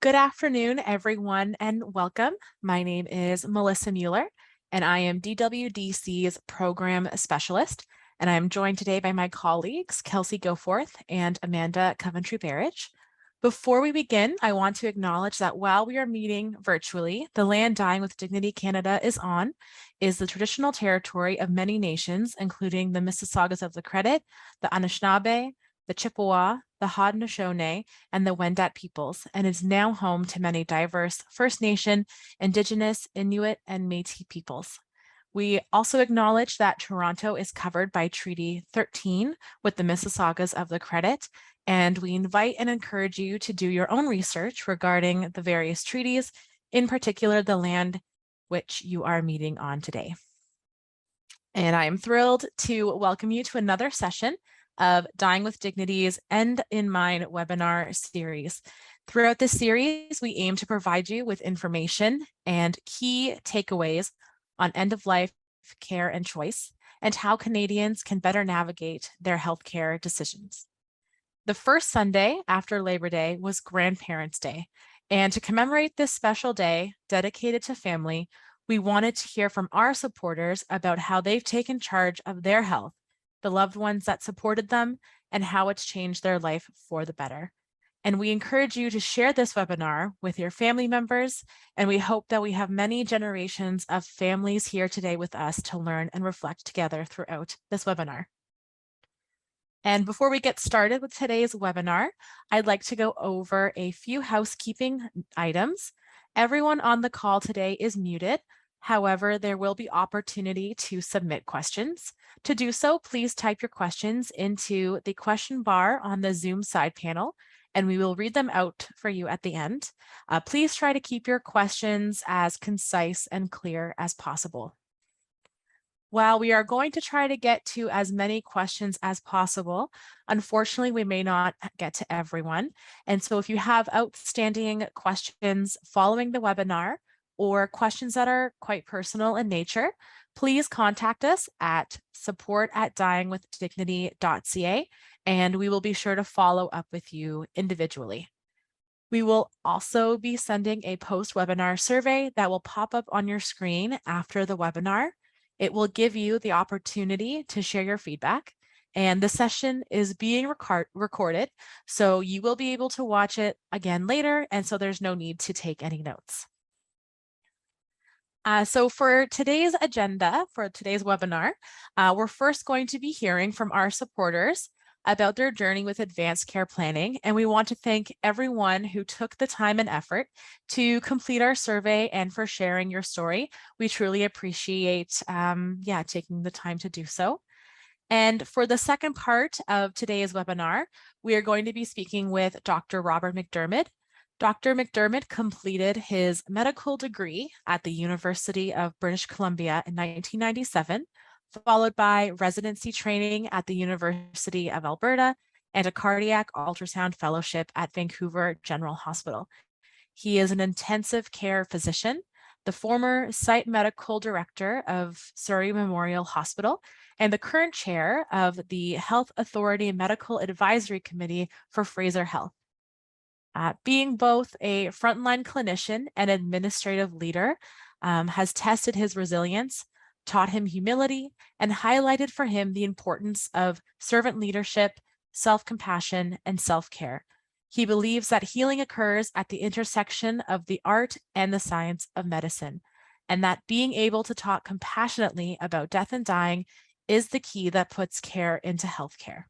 Good afternoon, everyone, and welcome. My name is Melissa Mueller, and I am DWDC's Program Specialist, and I am joined today by my colleagues, Kelsey Goforth and Amanda Coventry-Barrage. Before we begin, I want to acknowledge that while we are meeting virtually, the land Dying with Dignity Canada is the traditional territory of many nations, including the Mississaugas of the Credit, the Anishinaabe, the Chippewa, the Haudenosaunee, and the Wendat peoples, and is now home to many diverse First Nation, Indigenous, Inuit, and Métis peoples. We also acknowledge that Toronto is covered by Treaty 13 with the Mississaugas of the Credit, and we invite and encourage you to do your own research regarding the various treaties, in particular the land which you are meeting on today. And I am thrilled to welcome you to another session of Dying with Dignity's End in Mind webinar series. Throughout this series, we aim to provide you with information and key takeaways on end-of-life care and choice, and how Canadians can better navigate their healthcare decisions. The first Sunday after Labor Day was Grandparents' Day, and to commemorate this special day dedicated to family, we wanted to hear from our supporters about how they've taken charge of their health, the loved ones that supported them, and how it's changed their life for the better. And we encourage you to share this webinar with your family members, and we hope that we have many generations of families here today with us to learn and reflect together throughout this webinar. And before we get started with today's webinar, I'd like to go over a few housekeeping items. Everyone on the call today is muted. However, there will be opportunity to submit questions. To do so, please type your questions into the question bar on the Zoom side panel, and we will read them out for you at the end. Please try to keep your questions as concise and clear as possible. While we are going to try to get to as many questions as possible, unfortunately, we may not get to everyone. And so if you have outstanding questions following the webinar, or questions that are quite personal in nature, please contact us at support@dyingwithdignity.ca, and we will be sure to follow up with you individually. We will also be sending a post-webinar survey that will pop up on your screen after the webinar. It will give you the opportunity to share your feedback, and the session is being recorded, so you will be able to watch it again later, and so there's no need to take any notes. So for today's agenda, for today's webinar, we're first going to be hearing from our supporters about their journey with advanced care planning. And we want to thank everyone who took the time and effort to complete our survey and for sharing your story. We truly appreciate taking the time to do so. And for the second part of today's webinar, we are going to be speaking with Dr. Robert McDermid. Dr. McDermid completed his medical degree at the University of British Columbia in 1997, followed by residency training at the University of Alberta and a cardiac ultrasound fellowship at Vancouver General Hospital. He is an intensive care physician, the former site medical director of Surrey Memorial Hospital, and the current chair of the Health Authority Medical Advisory Committee for Fraser Health. Being both a frontline clinician and administrative leader has tested his resilience, taught him humility, and highlighted for him the importance of servant leadership, self-compassion, and self-care. He believes that healing occurs at the intersection of the art and the science of medicine, and that being able to talk compassionately about death and dying is the key that puts care into healthcare.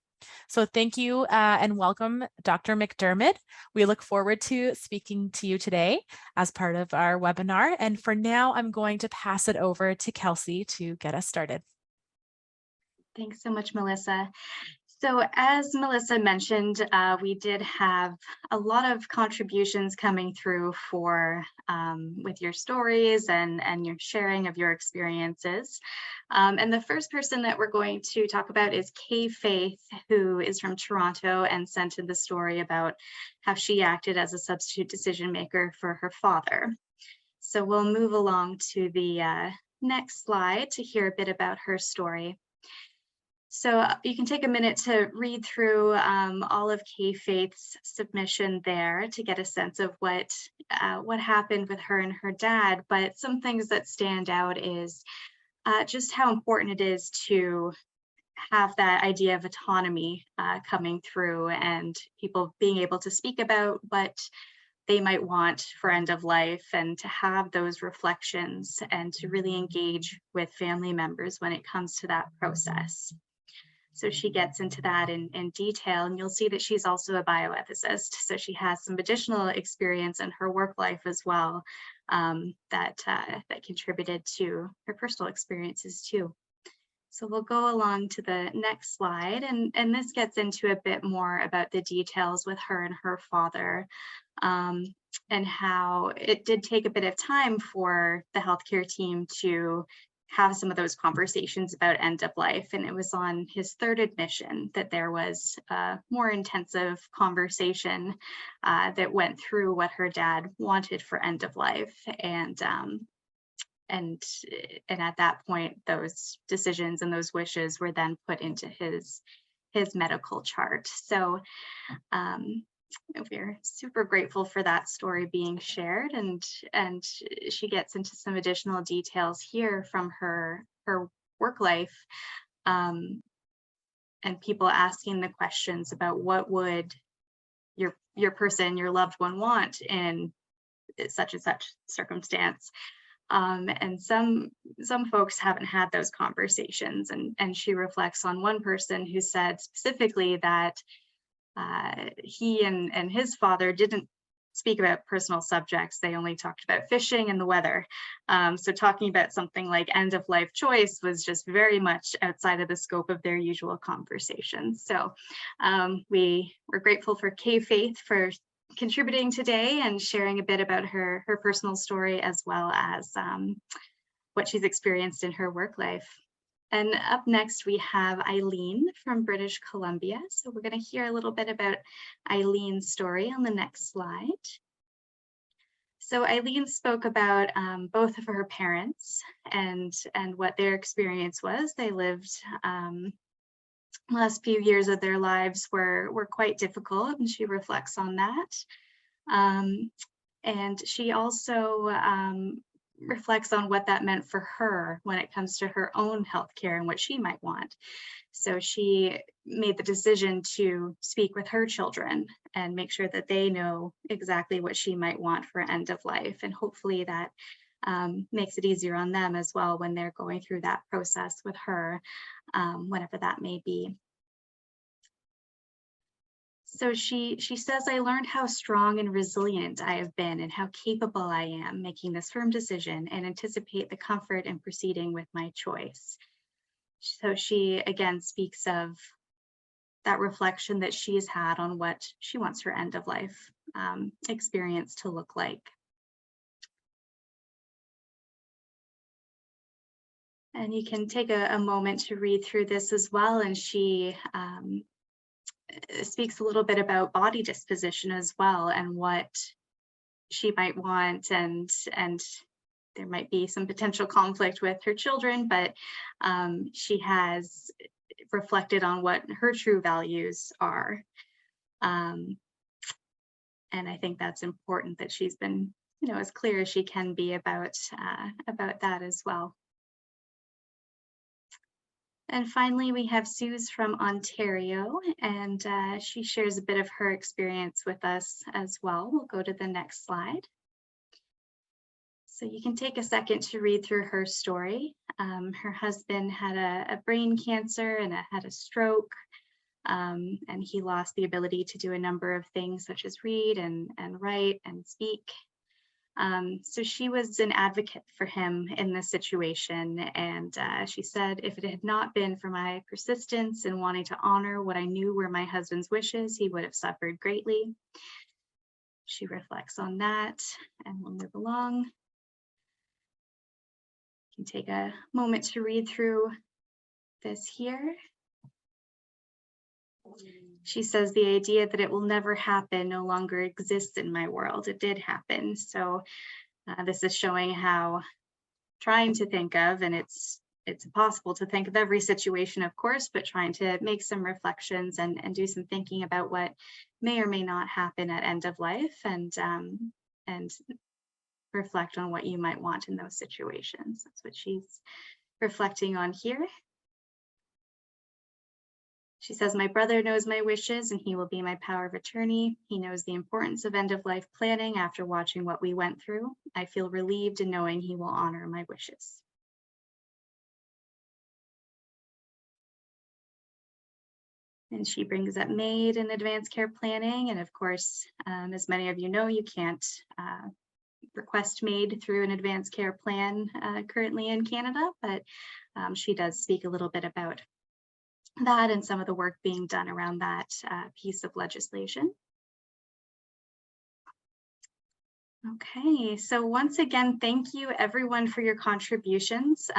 So thank you and welcome, Dr. McDermid. We look forward to speaking to you today as part of our webinar. And for now, I'm going to pass it over to Kelsey to get us started. Thanks so much, Melissa. So as Melissa mentioned, we did have a lot of contributions coming through for with your stories and your sharing of your experiences. And the first person that we're going to talk about is Kay Faith, who is from Toronto and sent in the story about how she acted as a substitute decision maker for her father. So we'll move along to the next slide to hear a bit about her story. So you can take a minute to read through all of Kay Faith's submission there to get a sense of what happened with her and her dad. But some things that stand out is just how important it is to have that idea of autonomy coming through, and people being able to speak about what they might want for end of life, and to have those reflections and to really engage with family members when it comes to that process. So she gets into that in detail, and you'll see that she's also a bioethicist. So she has some additional experience in her work life as well that contributed to her personal experiences too. So we'll go along to the next slide, and this gets into a bit more about the details with her and her father, and how it did take a bit of time for the healthcare team to have some of those conversations about end of life. And it was on his third admission that there was a more intensive conversation that went through what her dad wanted for end of life. And at that point, those decisions and those wishes were then put into his medical chart. So we're super grateful for that story being shared, and she gets into some additional details here from her work life, and people asking the questions about what would your person, your loved one, want in such and such circumstance. And some folks haven't had those conversations, and she reflects on one person who said specifically that he and his father didn't speak about personal subjects. They only talked about fishing and the weather. So talking about something like end of life choice was just very much outside of the scope of their usual conversations. So we're grateful for Kay Faith for contributing today and sharing a bit about her personal story, as well as what she's experienced in her work life. And up next, we have Eileen from British Columbia. So we're going to hear a little bit about Eileen's story on the next slide. So Eileen spoke about both of her parents and what their experience was. They lived last few years of their lives were quite difficult, and she reflects on that. And she also reflects on what that meant for her when it comes to her own healthcare and what she might want. So she made the decision to speak with her children and make sure that they know exactly what she might want for end of life. And hopefully that makes it easier on them as well when they're going through that process with her, whatever that may be. So she says, I learned how strong and resilient I have been and how capable I am making this firm decision, and anticipate the comfort in proceeding with my choice. So she again speaks of that reflection that she's had on what she wants her end of life experience to look like. And you can take a moment to read through this as well. And she speaks a little bit about body disposition as well, and what she might want, and there might be some potential conflict with her children, but she has reflected on what her true values are. And I think that's important that she's been, as clear as she can be about that as well. And finally, we have Suze from Ontario, and she shares a bit of her experience with us as well. We'll go to the next slide. So you can take a second to read through her story. Her husband had a brain cancer and had a stroke, and he lost the ability to do a number of things, such as read and write and speak. So she was an advocate for him in this situation, and she said, if it had not been for my persistence in wanting to honor what I knew were my husband's wishes, he would have suffered greatly. She reflects on that, and we'll move along. You can take a moment to read through this here. She says, the idea that it will never happen no longer exists in my world. It did happen. So this is showing how trying to think of, and it's it's impossible to think of every situation, of course, but trying to make some reflections and do some thinking about what may or may not happen at end of life, and reflect on what you might want in those situations. That's what she's reflecting on here. She says, my brother knows my wishes and he will be my power of attorney. He knows the importance of end-of-life planning after watching what we went through. I feel relieved in knowing he will honor my wishes. And she brings up MAID and advanced care planning. And of course, as many of you know, you can't request MAID through an advanced care plan currently in Canada, but she does speak a little bit about that and some of the work being done around that piece of legislation. Okay, so once again, thank you everyone for your contributions.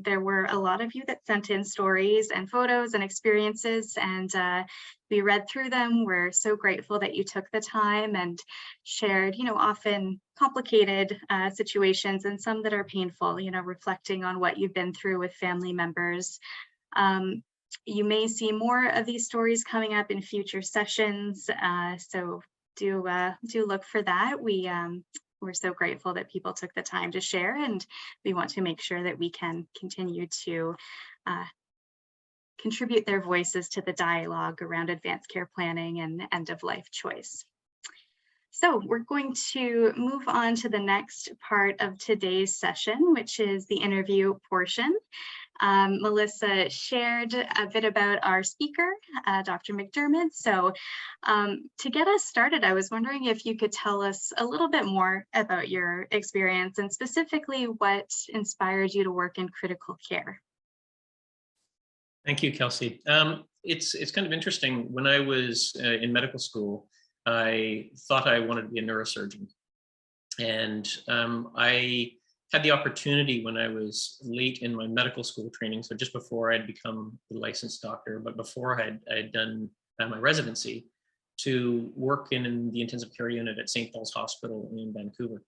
There were a lot of you that sent in stories and photos and experiences, and we read through them. We're so grateful that you took the time and shared, often complicated situations and some that are painful, reflecting on what you've been through with family members. You may see more of these stories coming up in future sessions, so do look for that. We're so grateful that people took the time to share, and we want to make sure that we can continue to contribute their voices to the dialogue around advanced care planning and end-of-life choice. So we're going to move on to the next part of today's session, which is the interview portion. Melissa shared a bit about our speaker, Dr. McDermid. So to get us started, I was wondering if you could tell us a little bit more about your experience and specifically what inspired you to work in critical care. Thank you, Kelsey. It's kind of interesting. When I was in medical school, I thought I wanted to be a neurosurgeon. And I had the opportunity when I was late in my medical school training, so just before I'd become a licensed doctor, but before I had done my residency, to work in the intensive care unit at St. Paul's Hospital in Vancouver.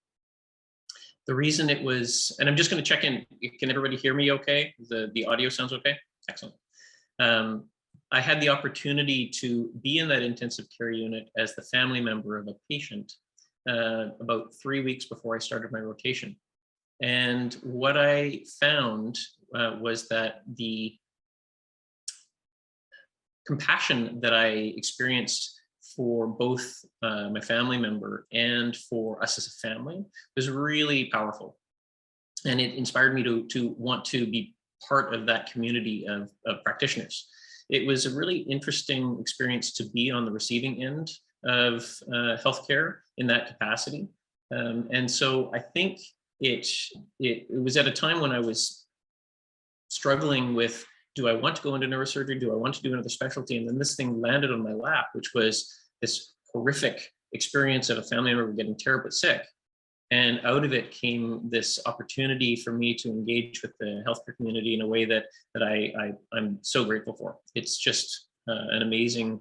The reason it was, and I'm just going to check in, can everybody hear me okay? The audio sounds okay? Excellent. I had the opportunity to be in that intensive care unit as the family member of a patient about 3 weeks before I started my rotation. And what I found was that the compassion that I experienced for both my family member and for us as a family was really powerful. And it inspired me to want to be part of that community of practitioners. It was a really interesting experience to be on the receiving end of healthcare in that capacity. And so I think it was at a time when I was struggling with, do I want to go into neurosurgery? Do I want to do another specialty? And then this thing landed on my lap, which was this horrific experience of a family member getting terribly sick. And out of it came this opportunity for me to engage with the healthcare community in a way that I'm so grateful for. It's just an amazing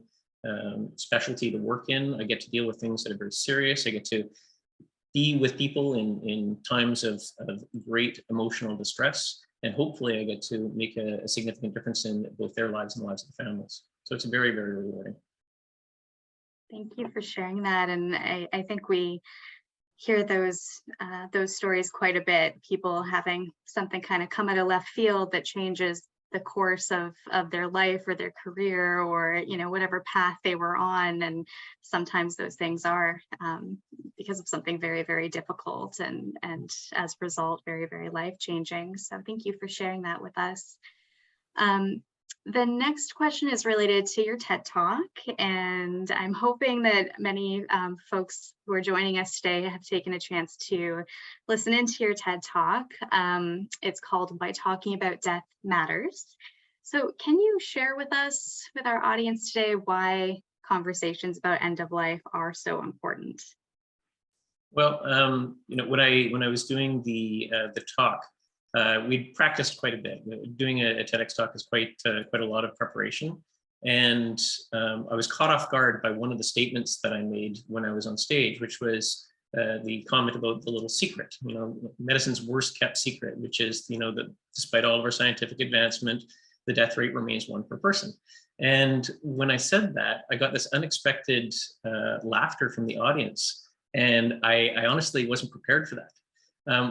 specialty to work in. I get to deal with things that are very serious. I get to be with people in times of great emotional distress. And hopefully I get to make a significant difference in both their lives and the lives of the families. So it's very, very rewarding. Thank you for sharing that. And I think we hear those stories quite a bit, people having something kind of come out of left field that changes the course of their life or their career, or whatever path they were on. And sometimes those things are because of something very, very difficult and as a result very, very life-changing. So thank you for sharing that with us. The next question is related to your TED Talk, and I'm hoping that many folks who are joining us today have taken a chance to listen into your TED Talk. It's called Why Talking About Death Matters. So can you share with us, with our audience today, why conversations about end of life are so important? Well, when I was doing the talk, we practiced quite a bit. Doing a TEDx talk is quite a lot of preparation. And I was caught off guard by one of the statements that I made when I was on stage, which was the comment about the little secret, medicine's worst kept secret, which is, that despite all of our scientific advancement, the death rate remains 1 per person. And when I said that, I got this unexpected laughter from the audience. And I honestly wasn't prepared for that.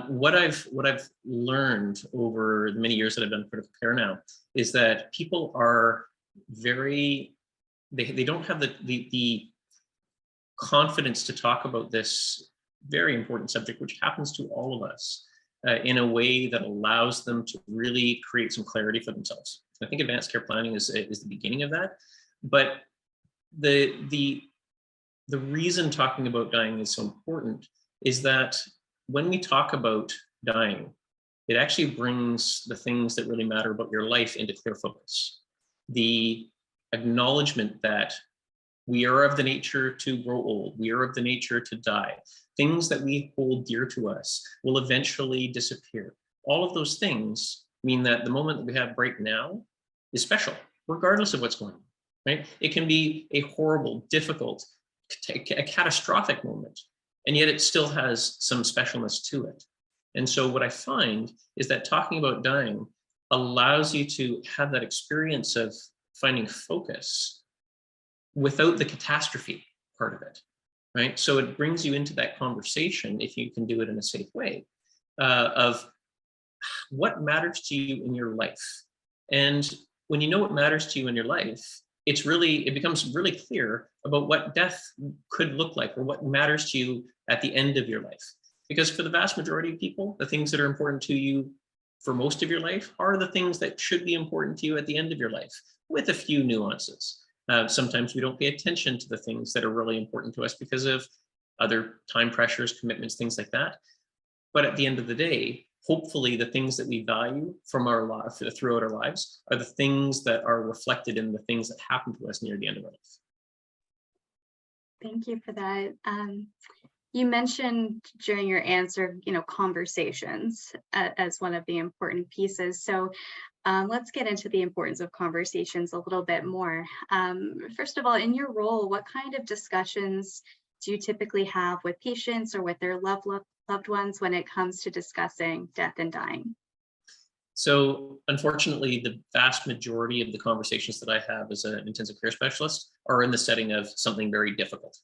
What I've learned over the many years that I've done critical care now is that people are they don't have the confidence to talk about this very important subject, which happens to all of us, in a way that allows them to really create some clarity for themselves. I think advanced care planning is the beginning of that. But the reason talking about dying is so important is that when we talk about dying, it actually brings the things that really matter about your life into clear focus. The acknowledgement that we are of the nature to grow old, we are of the nature to die. Things that we hold dear to us will eventually disappear. All of those things mean that the moment that we have right now is special, regardless of what's going on, right? It can be a horrible, difficult, a catastrophic moment, and yet it still has some specialness to it. And so what I find is that talking about dying allows you to have that experience of finding focus without the catastrophe part of it, right? So it brings you into that conversation, if you can do it in a safe way, of what matters to you in your life. And when you know what matters to you in your life, it becomes really clear about what death could look like or what matters to you at the end of your life. Because for the vast majority of people, the things that are important to you for most of your life are the things that should be important to you at the end of your life, with a few nuances. Sometimes we don't pay attention to the things that are really important to us because of other time pressures, commitments, things like that. But at the end of the day, hopefully the things that we value from our life throughout our lives are the things that are reflected in the things that happen to us near the end of our life. Thank you for that. You mentioned during your answer, conversations as one of the important pieces. So let's get into the importance of conversations a little bit more. First of all, in your role, what kind of discussions do you typically have with patients or with their loved ones when it comes to discussing death and dying? So unfortunately, the vast majority of the conversations that I have as an intensive care specialist are in the setting of something very difficult.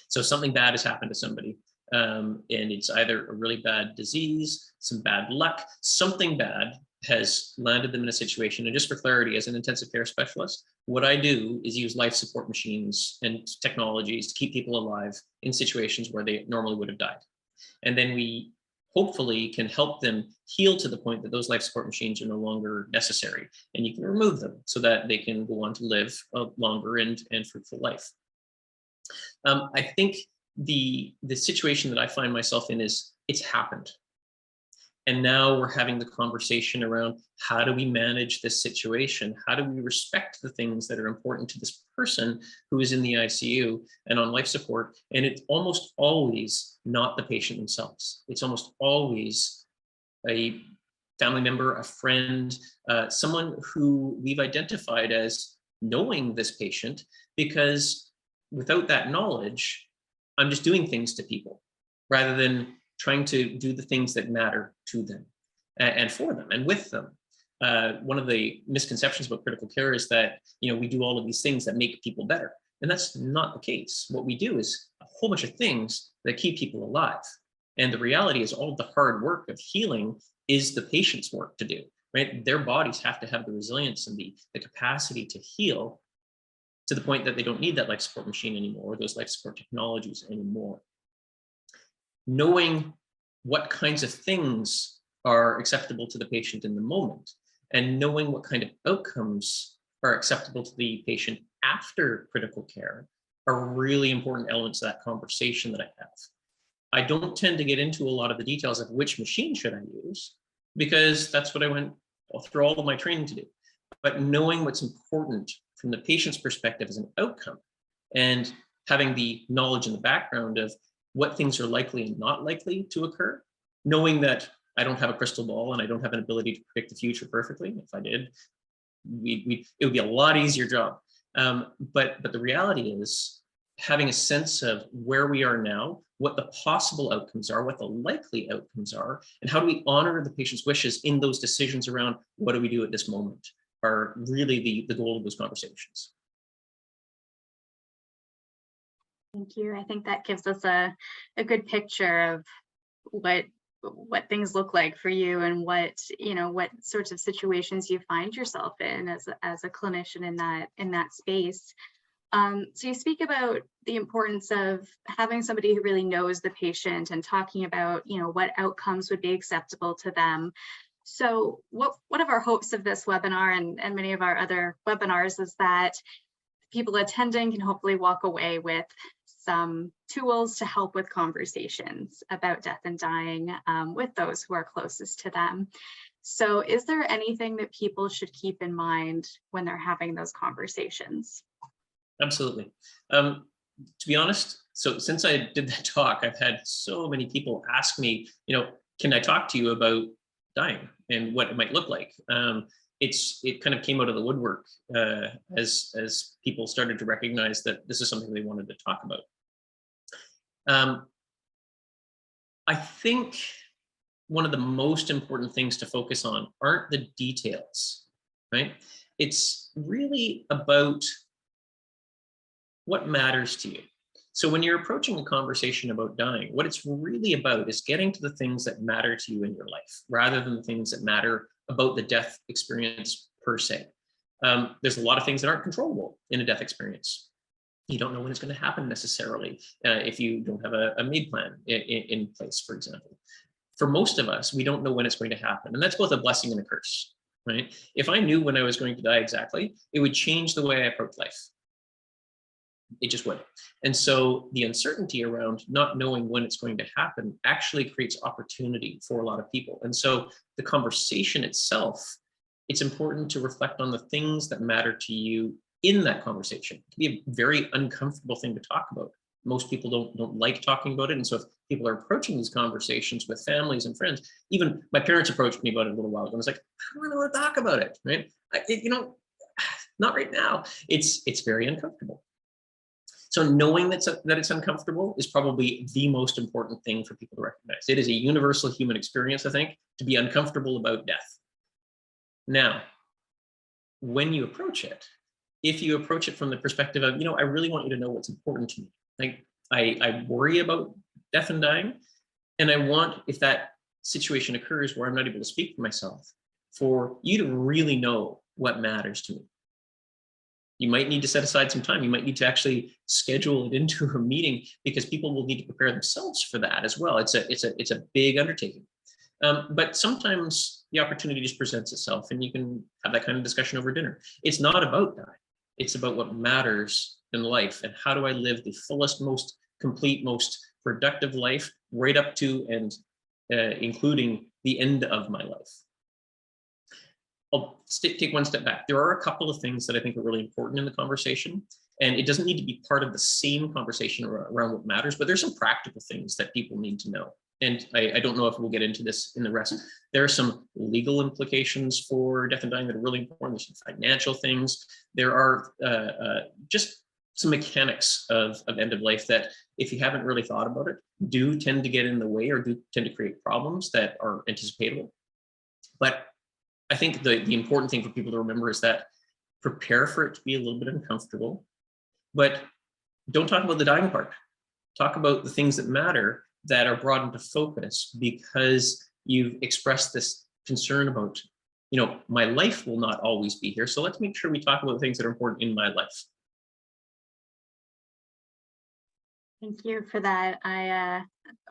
So something bad has happened to somebody, and it's either a really bad disease, some bad luck, something bad has landed them in a situation. And just for clarity, as an intensive care specialist, what I do is use life support machines and technologies to keep people alive in situations where they normally would have died. And then we hopefully can help them heal to the point that those life support machines are no longer necessary, and you can remove them so that they can go on to live a longer and fruitful life. I think the situation that I find myself in is it's happened. And now we're having the conversation around how do we manage this situation? How do we respect the things that are important to this person who is in the ICU and on life support? And it's almost always not the patient themselves. It's almost always a family member, a friend, someone who we've identified as knowing this patient, because without that knowledge, I'm just doing things to people rather than trying to do the things that matter to them and for them and with them. One of the misconceptions about critical care is that, we do all of these things that make people better. And that's not the case. What we do is a whole bunch of things that keep people alive. And the reality is all of the hard work of healing is the patient's work to do, right? Their bodies have to have the resilience and the capacity to heal to the point that they don't need that life support machine anymore, or those life support technologies anymore. Knowing what kinds of things are acceptable to the patient in the moment, and knowing what kind of outcomes are acceptable to the patient after critical care are really important elements of that conversation that I have. I don't tend to get into a lot of the details of which machine should I use, because that's what I went through all of my training to do. But knowing what's important from the patient's perspective as an outcome, and having the knowledge in the background of what things are likely and not likely to occur, knowing that I don't have a crystal ball and I don't have an ability to predict the future perfectly. If I did, it would be a lot easier job. But the reality is, having a sense of where we are now, what the possible outcomes are, what the likely outcomes are, and how do we honor the patient's wishes in those decisions around what do we do at this moment are really the goal of those conversations. Thank you. I think that gives us a good picture of what things look like for you, and what sorts of situations you find yourself in as a clinician in that space. So you speak about the importance of having somebody who really knows the patient and talking about, what outcomes would be acceptable to them. So one of our hopes of this webinar and many of our other webinars is that people attending can hopefully walk away with some tools to help with conversations about death and dying with those who are closest to them. So is there anything that people should keep in mind when they're having those conversations? Absolutely. To be honest, so since I did that talk, I've had so many people ask me, can I talk to you about dying and what it might look like? It kind of came out of the woodwork as people started to recognize that this is something they wanted to talk about. I think one of the most important things to focus on aren't the details, right? It's really about what matters to you. So when you're approaching a conversation about dying, what it's really about is getting to the things that matter to you in your life, rather than the things that matter about the death experience per se. There's a lot of things that aren't controllable in a death experience. You don't know when it's going to happen necessarily if you don't have a MAID plan in place, for example. For most of us, we don't know when it's going to happen. And that's both a blessing and a curse, right? If I knew when I was going to die exactly, it would change the way I approach life. It just would. And so the uncertainty around not knowing when it's going to happen actually creates opportunity for a lot of people. And so the conversation itself, it's important to reflect on the things that matter to you in that conversation. It can be a very uncomfortable thing to talk about. Most people don't like talking about it. And so if people are approaching these conversations with families and friends, even my parents approached me about it a little while ago, and I was like, I don't want to talk about it, right? Not right now. It's very uncomfortable. So knowing that it's uncomfortable is probably the most important thing for people to recognize. It is a universal human experience, I think, to be uncomfortable about death. Now, when you approach it, if you approach it from the perspective of, I really want you to know what's important to me. Like, I worry about death and dying, and I want, if that situation occurs where I'm not able to speak for myself, for you to really know what matters to me. You might need to set aside some time. You might need to actually schedule it into a meeting, because people will need to prepare themselves for that as well. It's a big undertaking. But sometimes the opportunity just presents itself, and you can have that kind of discussion over dinner. It's not about dying. It's about what matters in life, and how do I live the fullest, most complete, most productive life, right up to and including the end of my life. I'll take one step back. There are a couple of things that I think are really important in the conversation, and it doesn't need to be part of the same conversation around what matters, but there's some practical things that people need to know. And I don't know if we'll get into this in the rest. There are some legal implications for death and dying that are really important. There's some financial things. There are just some mechanics of end of life that, if you haven't really thought about it, do tend to get in the way, or do tend to create problems that are anticipatable. But I think the important thing for people to remember is that prepare for it to be a little bit uncomfortable, but don't talk about the dying part. Talk about the things that matter, that are brought into focus because you've expressed this concern about, my life will not always be here. So let's make sure we talk about the things that are important in my life. Thank you for that. I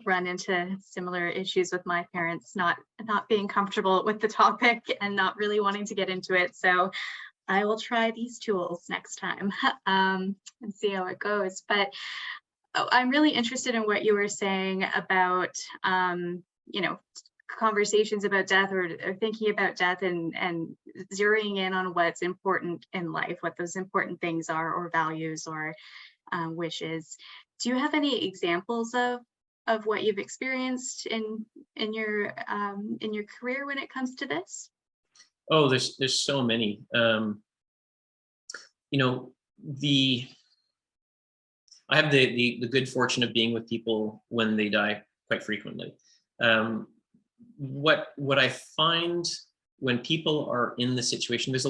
run into similar issues with my parents, not being comfortable with the topic and not really wanting to get into it. So I will try these tools next time and see how it goes. But I'm really interested in what you were saying about, conversations about death, or thinking about death, and zeroing in on what's important in life, what those important things are, or values, or wishes. Do you have any examples of what you've experienced in your career when it comes to this? Oh, there's so many. I have the good fortune of being with people when they die quite frequently. What I find when people are in the situation, there's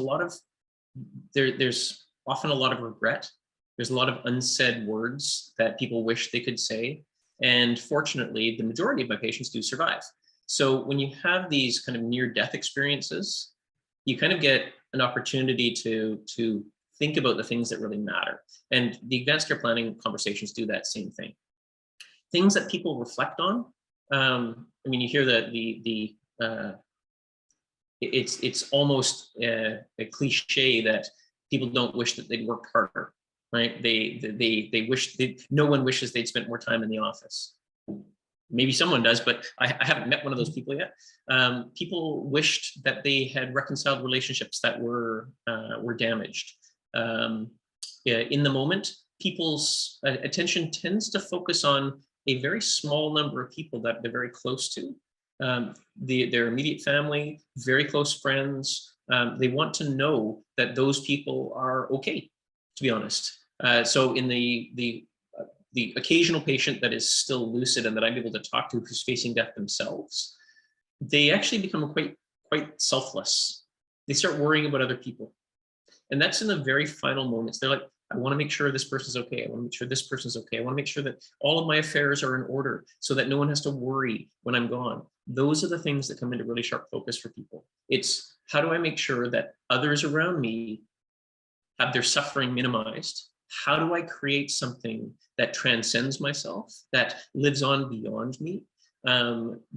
often a lot of regret. There's a lot of unsaid words that people wish they could say. And fortunately, the majority of my patients do survive. So when you have these kind of near-death experiences, you kind of get an opportunity to think about the things that really matter. And the advanced care planning conversations do that same thing. Things that people reflect on. I mean, you hear that it's almost a cliche that people don't wish that they'd worked harder, right? They wish no one wishes they'd spent more time in the office. Maybe someone does, but I haven't met one of those people yet. People wished that they had reconciled relationships that were damaged. In the moment, people's attention tends to focus on a very small number of people that they're very close to, their immediate family, very close friends. They want to know that those people are okay, to be honest. So in the occasional patient that is still lucid and that I'm able to talk to who's facing death themselves, they actually become quite selfless. They start worrying about other people. And that's in the very final moments. They're like, I want to make sure this person's okay. I want to make sure this person's okay. I want to make sure that all of my affairs are in order so that no one has to worry when I'm gone. Those are the things that come into really sharp focus for people. It's how do I make sure that others around me have their suffering minimized? How do I create something that transcends myself, that lives on beyond me?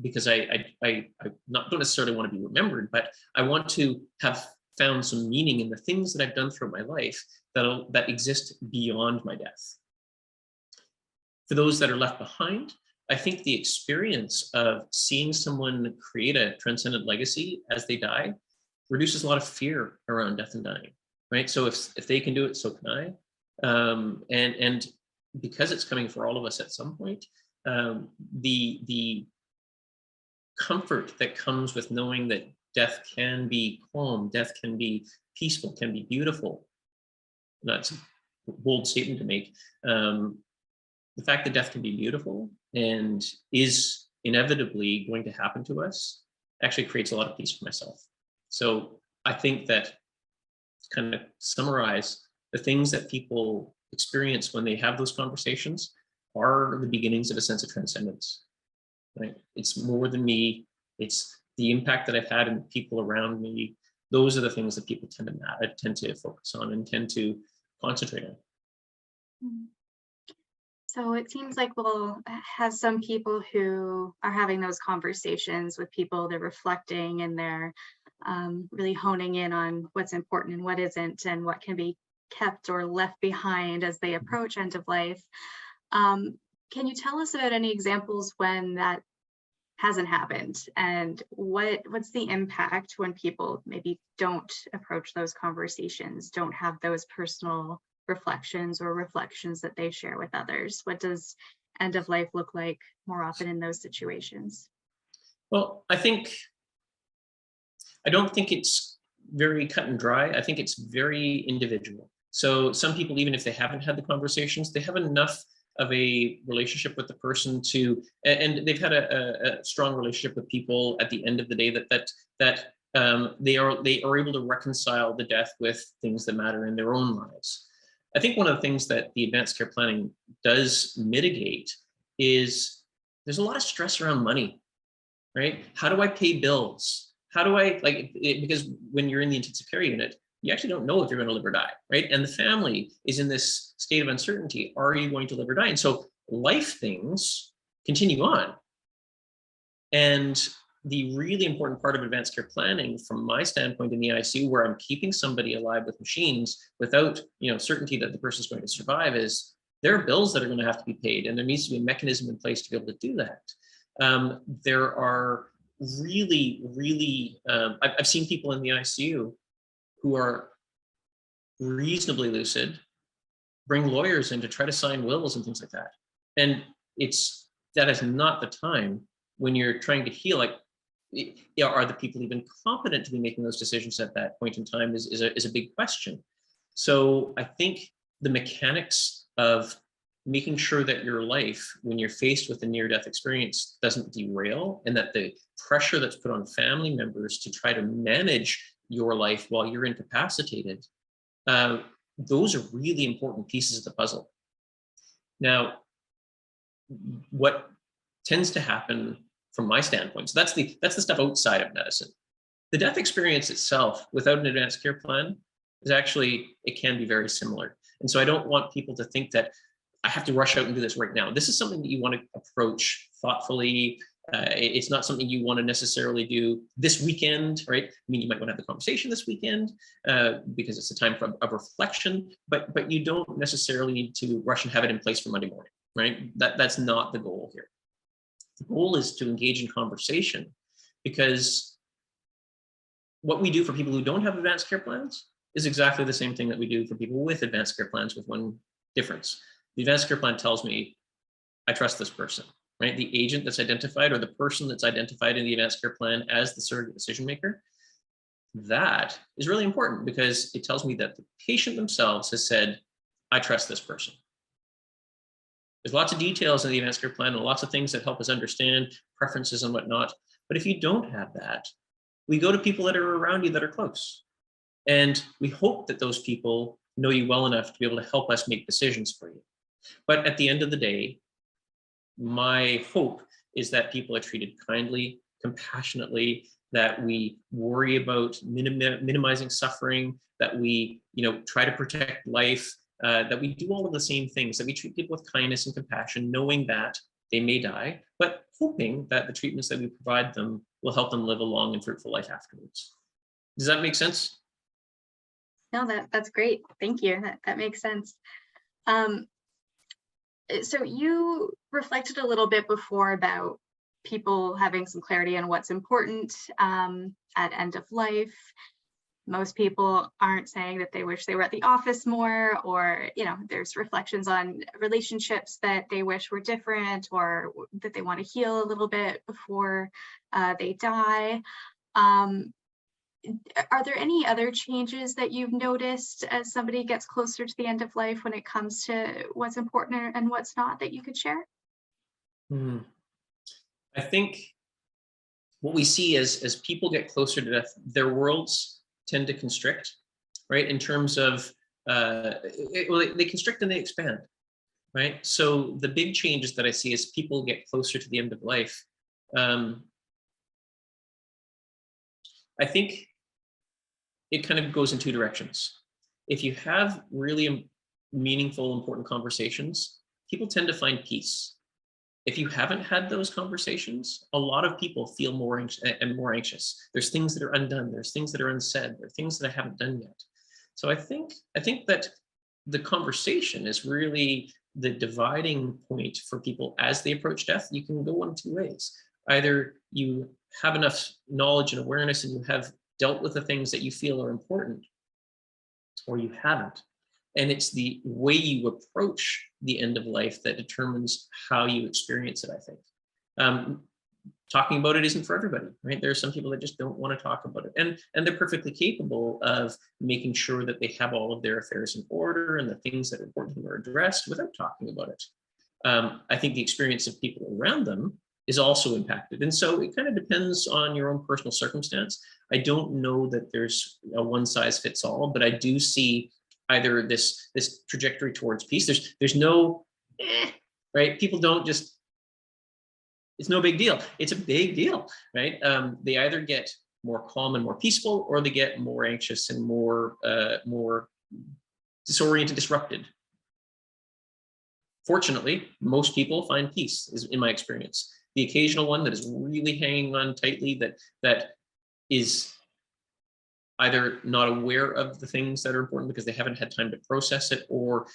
Because I don't necessarily want to be remembered, but I want to have found some meaning in the things that I've done throughout my life that exist beyond my death. For those that are left behind, I think the experience of seeing someone create a transcendent legacy as they die reduces a lot of fear around death and dying, right? So if they can do it, so can I. And because it's coming for all of us at some point, the comfort that comes with knowing that death can be calm, death can be peaceful, can be beautiful. That's a bold statement to make. The fact that death can be beautiful and is inevitably going to happen to us actually creates a lot of peace for myself. So I think that to kind of summarize, the things that people experience when they have those conversations are the beginnings of a sense of transcendence, right? It's more than me. It's the impact that I've had in people around me. Those are the things that people tend to focus on and tend to concentrate on. So it seems like we'll have some people who are having those conversations with people, they're reflecting and they're really honing in on what's important and what isn't, and what can be kept or left behind as they approach end of life. Can you tell us about any examples when that hasn't happened, and what's the impact when people maybe don't approach those conversations, don't have those personal reflections or reflections that they share with others? What does end of life look like more often in those situations? Well, I don't think it's very cut and dry. I think it's very individual. So some people, even if they haven't had the conversations, they have enough of a relationship with the person and they've had a strong relationship with people at the end of the day that they are able to reconcile the death with things that matter in their own lives. I think one of the things that the advanced care planning does mitigate is there's a lot of stress around money, right? How do I pay bills? How do I, because when you're in the intensive care unit, you actually don't know if you're going to live or die, right? And the family is in this state of uncertainty. Are you going to live or die? And so life things continue on. And the really important part of advanced care planning, from my standpoint in the ICU, where I'm keeping somebody alive with machines without, certainty that the person's going to survive, is there are bills that are going to have to be paid, and there needs to be a mechanism in place to be able to do that. There are really, I've seen people in the ICU who are reasonably lucid bring lawyers in to try to sign wills and things like that. And that is not the time when you're trying to heal. Are the people even competent to be making those decisions at that point in time is a big question. So I think the mechanics of making sure that your life, when you're faced with a near-death experience, doesn't derail, and that the pressure that's put on family members to try to manage your life while you're incapacitated, those are really important pieces of the puzzle. Now, what tends to happen from my standpoint, so that's the stuff outside of medicine. The death experience itself, without an advanced care plan, is actually, it can be very similar. And so I don't want people to think that I have to rush out and do this right now. This is something that you want to approach thoughtfully. It's not something you want to necessarily do this weekend, right? I mean, you might want to have the conversation this weekend because it's a time of reflection, but you don't necessarily need to rush and have it in place for Monday morning, right? That's not the goal here. The goal is to engage in conversation, because what we do for people who don't have advanced care plans is exactly the same thing that we do for people with advanced care plans, with one difference. The advanced care plan tells me, I trust this person, right? The agent that's identified, or the person that's identified in the advanced care plan as the surrogate decision maker, that is really important, because it tells me that the patient themselves has said, I trust this person. There's lots of details in the advanced care plan and lots of things that help us understand preferences and whatnot. But if you don't have that, we go to people that are around you that are close. And we hope that those people know you well enough to be able to help us make decisions for you. But at the end of the day, my hope is that people are treated kindly, compassionately, that we worry about minimizing suffering, that we try to protect life, that we do all of the same things, that we treat people with kindness and compassion, knowing that they may die, but hoping that the treatments that we provide them will help them live a long and fruitful life afterwards. Does that make sense? No, that's great. Thank you. That makes sense. So you reflected a little bit before about people having some clarity on what's important at end of life. Most people aren't saying that they wish they were at the office more, or there's reflections on relationships that they wish were different, or that they want to heal a little bit before they die. Are there any other changes that you've noticed as somebody gets closer to the end of life when it comes to what's important and what's not, that you could share? I think what we see as people get closer to death, their worlds tend to constrict, right? In terms of, they constrict and they expand, right? So the big changes that I see as people get closer to the end of life, I think it kind of goes in two directions. If you have really meaningful, important conversations, people tend to find peace. If you haven't had those conversations, a lot of people feel more anxious. There's things that are undone. There's things that are unsaid. There are things that I haven't done yet. So I think that the conversation is really the dividing point for people as they approach death. You can go one of two ways. Either you have enough knowledge and awareness and you have dealt with the things that you feel are important, or you haven't. And it's the way you approach the end of life that determines how you experience it, I think. Talking about it isn't for everybody, right? There are some people that just don't want to talk about it. And they're perfectly capable of making sure that they have all of their affairs in order and the things that are important to them are addressed without talking about it. I think the experience of people around them is also impacted. And so it kind of depends on your own personal circumstance. I don't know that there's a one size fits all, but I do see either this trajectory towards peace. There's no, right? People don't just, it's no big deal. It's a big deal, right? They either get more calm and more peaceful, or they get more anxious and more disoriented, disrupted. Fortunately, most people find peace, is in my experience. The occasional one that is really hanging on tightly, that is either not aware of the things that are important because they haven't had time to process it, or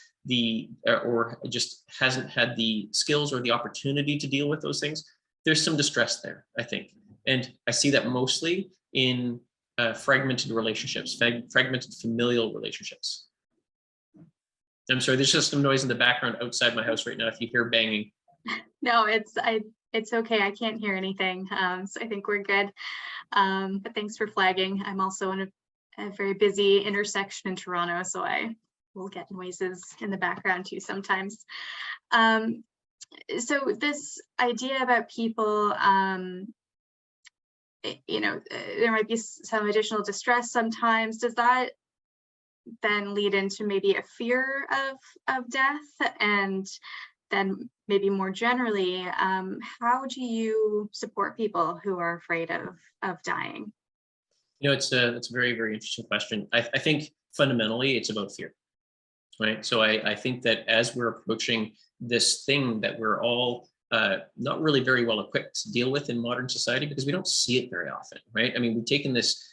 just hasn't had the skills or the opportunity to deal with those things. There's some distress there, I think. And I see that mostly in fragmented relationships, fragmented familial relationships. I'm sorry, there's just some noise in the background outside my house right now if you hear banging. No, it's okay. I can't hear anything. So I think we're good. But thanks for flagging. I'm also in a very busy intersection in Toronto, so I we'll get noises in the background too sometimes. So this idea about people, there might be some additional distress sometimes. Does that then lead into maybe a fear of death? And then maybe more generally, how do you support people who are afraid of dying? It's a very, very interesting question. I think fundamentally it's about fear, right? So I think that as we're approaching this thing that we're all not really very well equipped to deal with in modern society, because we don't see it very often, right? I mean, we've taken this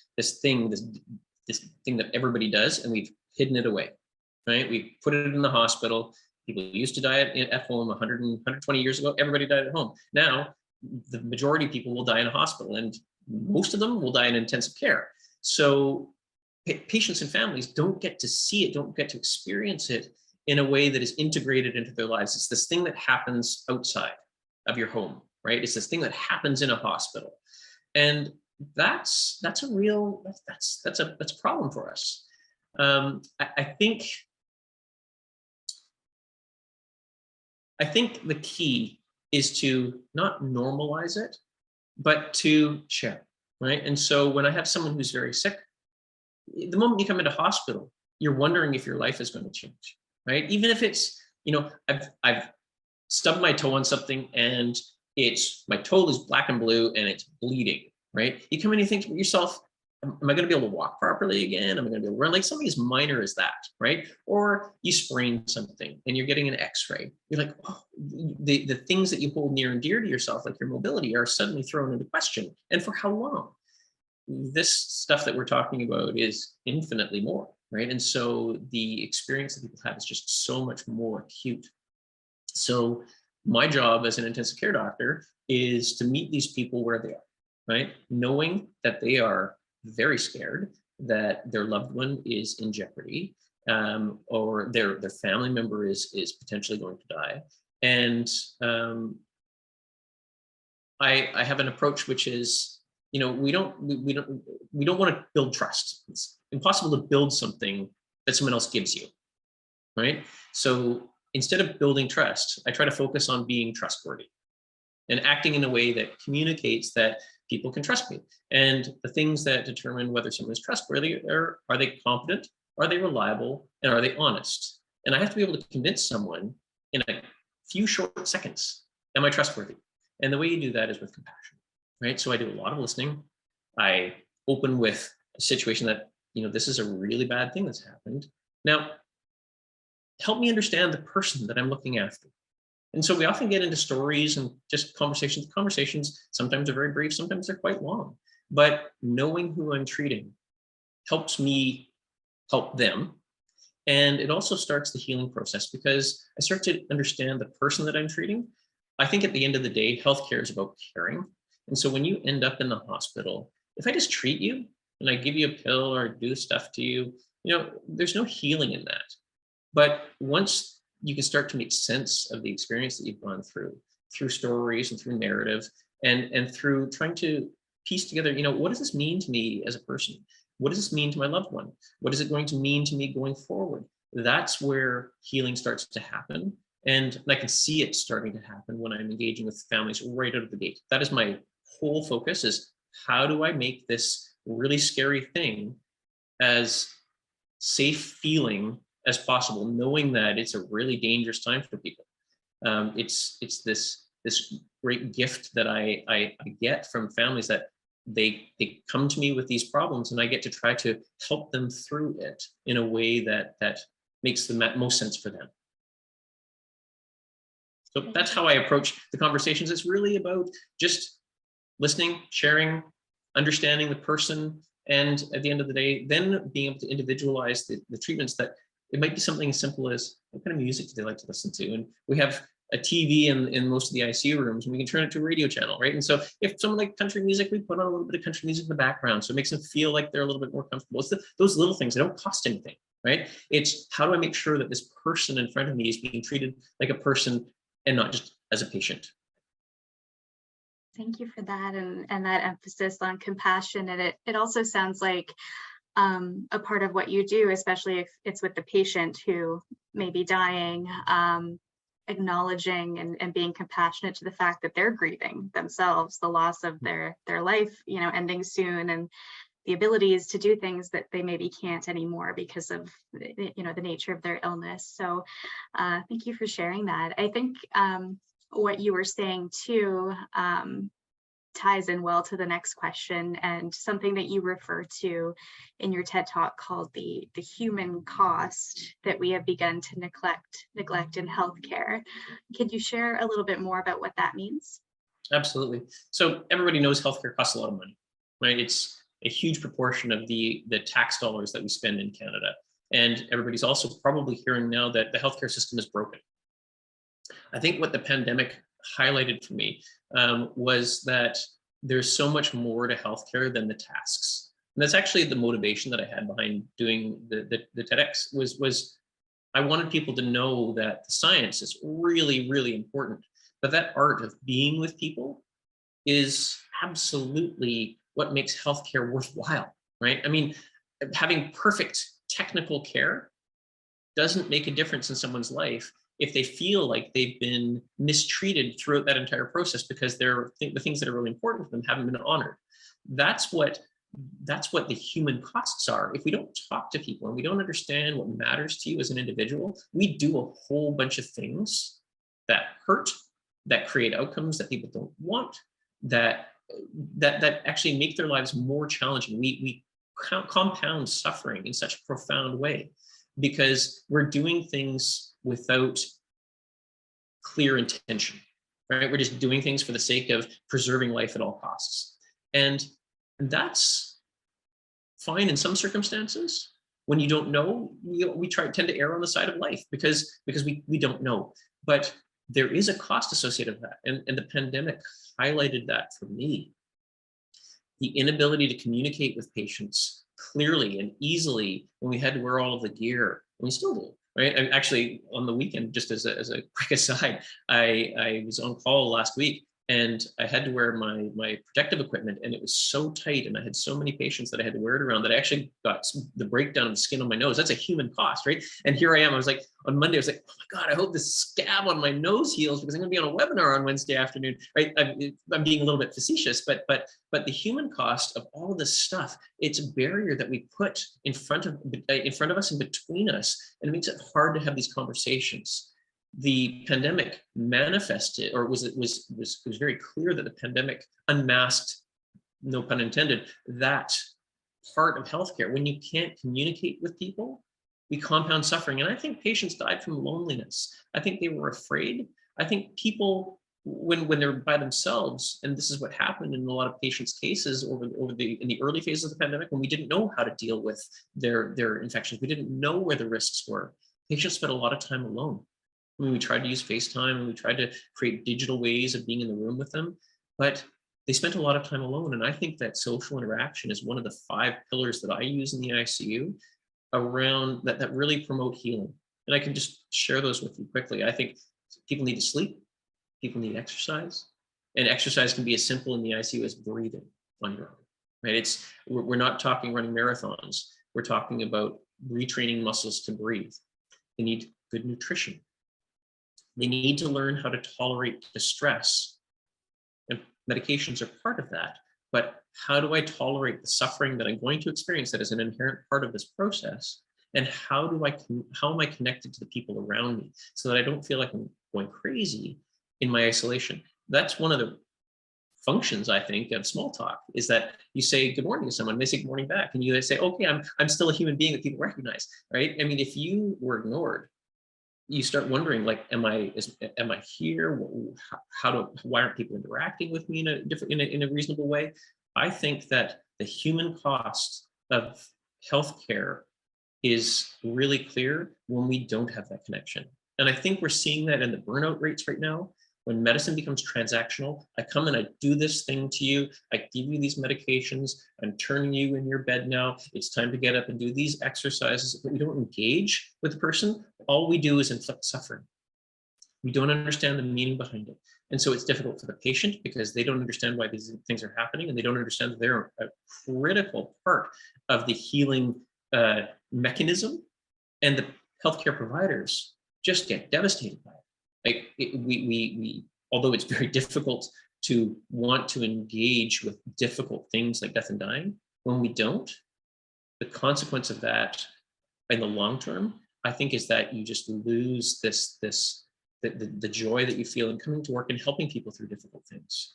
thing that everybody does, and we've hidden it away, right? We put it in the hospital. People used to die at home 120 years ago. Everybody died at home. Now, the majority of people will die in a hospital, and most of them will die in intensive care. So patients and families don't get to see it, don't get to experience it in a way that is integrated into their lives. It's this thing that happens outside of your home, right? It's this thing that happens in a hospital. And that's a problem for us. I think the key is to not normalize it, but to share, right? And so when I have someone who's very sick, the moment you come into hospital, you're wondering if your life is going to change, right? Even if it's, I've stubbed my toe on something and my toe is black and blue and it's bleeding, right? You come in and you think to yourself, am I going to be able to walk properly again? Am I going to be able to run? Like something as minor as that, right? Or you sprain something and you're getting an x-ray. You're like, oh, the things that you hold near and dear to yourself, like your mobility, are suddenly thrown into question. And for how long? This stuff that we're talking about is infinitely more, right? And so the experience that people have is just so much more acute. So my job as an intensive care doctor is to meet these people where they are, right? Knowing that they are very scared that their loved one is in jeopardy, or their family member is potentially going to die. And I have an approach which is, we don't want to build trust. It's impossible to build something that someone else gives you, right? So instead of building trust, I try to focus on being trustworthy and acting in a way that communicates that people can trust me. And the things that determine whether someone is trustworthy are they competent, are they reliable, and are they honest? And I have to be able to convince someone in a few short seconds, am I trustworthy? And the way you do that is with compassion, right? So I do a lot of listening. I open with a situation that, this is a really bad thing that's happened. Now, help me understand the person that I'm looking after. And so we often get into stories and just conversations. Conversations sometimes are very brief, sometimes they're quite long. But knowing who I'm treating helps me help them. And it also starts the healing process because I start to understand the person that I'm treating. I think at the end of the day, healthcare is about caring. And so when you end up in the hospital, if I just treat you and I give you a pill or do stuff to you, there's no healing in that. But once you can start to make sense of the experience that you've gone through stories and through narrative, and through trying to piece together, what does this mean to me as a person? What does this mean to my loved one? What is it going to mean to me going forward? That's where healing starts to happen. And I can see it starting to happen when I'm engaging with families right out of the gate. That is my whole focus, is how do I make this really scary thing as safe feeling as possible, knowing that it's a really dangerous time for people. It's this great gift that I get from families, that they come to me with these problems, and I get to try to help them through it in a way that makes the most sense for them. So that's how I approach the conversations. It's really about just listening, sharing, understanding the person, and at the end of the day, then being able to individualize the treatments. That it might be something as simple as, what kind of music do they like to listen to? And we have a TV in most of the ICU rooms, and we can turn it to a radio channel, right? And so if someone like country music, we put on a little bit of country music in the background, so it makes them feel like they're a little bit more comfortable. It's those little things. They don't cost anything, right? It's how do I make sure that this person in front of me is being treated like a person and not just as a patient. Thank you for that, and that emphasis on compassion. And it also sounds like a part of what you do, especially if it's with the patient who may be dying, acknowledging and being compassionate to the fact that they're grieving themselves, the loss of their life, ending soon, and the abilities to do things that they maybe can't anymore because of the nature of their illness. So thank you for sharing that. I think what you were saying too ties in well to the next question, and something that you refer to in your TED Talk called the human cost that we have begun to neglect in healthcare. Could you share a little bit more about what that means? Absolutely. So everybody knows healthcare costs a lot of money, right? It's a huge proportion of the tax dollars that we spend in Canada. And everybody's also probably hearing now that the healthcare system is broken. I think what the pandemic highlighted for me was that there's so much more to healthcare than the tasks. And that's actually the motivation that I had behind doing the TEDx was I wanted people to know that the science is really, really important, but that art of being with people is absolutely what makes healthcare worthwhile, right? I mean, having perfect technical care doesn't make a difference in someone's life if they feel like they've been mistreated throughout that entire process because the things that are really important for them haven't been honored. That's what the human costs are. If we don't talk to people and we don't understand what matters to you as an individual, we do a whole bunch of things that hurt, that create outcomes that people don't want, that actually make their lives more challenging. We compound suffering in such a profound way because we're doing things without clear intention, right? We're just doing things for the sake of preserving life at all costs. And that's fine in some circumstances. When you don't know, we tend to err on the side of life because we don't know. But there is a cost associated with that. And the pandemic highlighted that for me. The inability to communicate with patients clearly and easily when we had to wear all of the gear, and we still do, right? And actually, on the weekend, just as a quick aside, I was on call last week and I had to wear my protective equipment, and it was so tight, and I had so many patients that I had to wear it around that I actually got the breakdown of the skin on my nose. That's a human cost, right? And here I am. I was like, on Monday, I was like, oh my God, I hope this scab on my nose heals because I'm going to be on a webinar on Wednesday afternoon, right? I'm being a little bit facetious, but the human cost of all this stuff, it's a barrier that we put in front of us and between us, and it makes it hard to have these conversations. The pandemic manifested, or it was very clear that the pandemic unmasked, no pun intended, that part of healthcare. When you can't communicate with people, we compound suffering. And I think patients died from loneliness. I think they were afraid. I think people, when they're by themselves, and this is what happened in a lot of patients' cases in the early phases of the pandemic, when we didn't know how to deal with their infections, we didn't know where the risks were. Patients spent a lot of time alone. I mean, we tried to use FaceTime and we tried to create digital ways of being in the room with them, but they spent a lot of time alone. And I think that social interaction is one of the 5 pillars that I use in the ICU around that really promote healing. And I can just share those with you quickly. I think people need to sleep, people need exercise, and exercise can be as simple in the ICU as breathing on your own, right? We're not talking running marathons. We're talking about retraining muscles to breathe. They need good nutrition. They need to learn how to tolerate distress. And medications are part of that. But how do I tolerate the suffering that I'm going to experience that is an inherent part of this process? And how am I connected to the people around me so that I don't feel like I'm going crazy in my isolation? That's one of the functions, I think, of small talk, is that you say good morning to someone, they say good morning back, and you say, okay, I'm still a human being that people recognize, right? I mean, if you were ignored, you start wondering, like, am I here? Why aren't people interacting with me in a reasonable way? I think that the human cost of healthcare is really clear when we don't have that connection. And I think we're seeing that in the burnout rates right now. When medicine becomes transactional, I come and I do this thing to you, I give you these medications, I'm turning you in your bed now, it's time to get up and do these exercises, but we don't engage with the person. All we do is inflict suffering. We don't understand the meaning behind it. And so it's difficult for the patient because they don't understand why these things are happening, and they don't understand that they're a critical part of the healing mechanism. And the healthcare providers just get devastated by it. Like we although it's very difficult to want to engage with difficult things like death and dying, when we don't, the consequence of that in the long term, I think, is that you just lose the joy that you feel in coming to work and helping people through difficult things.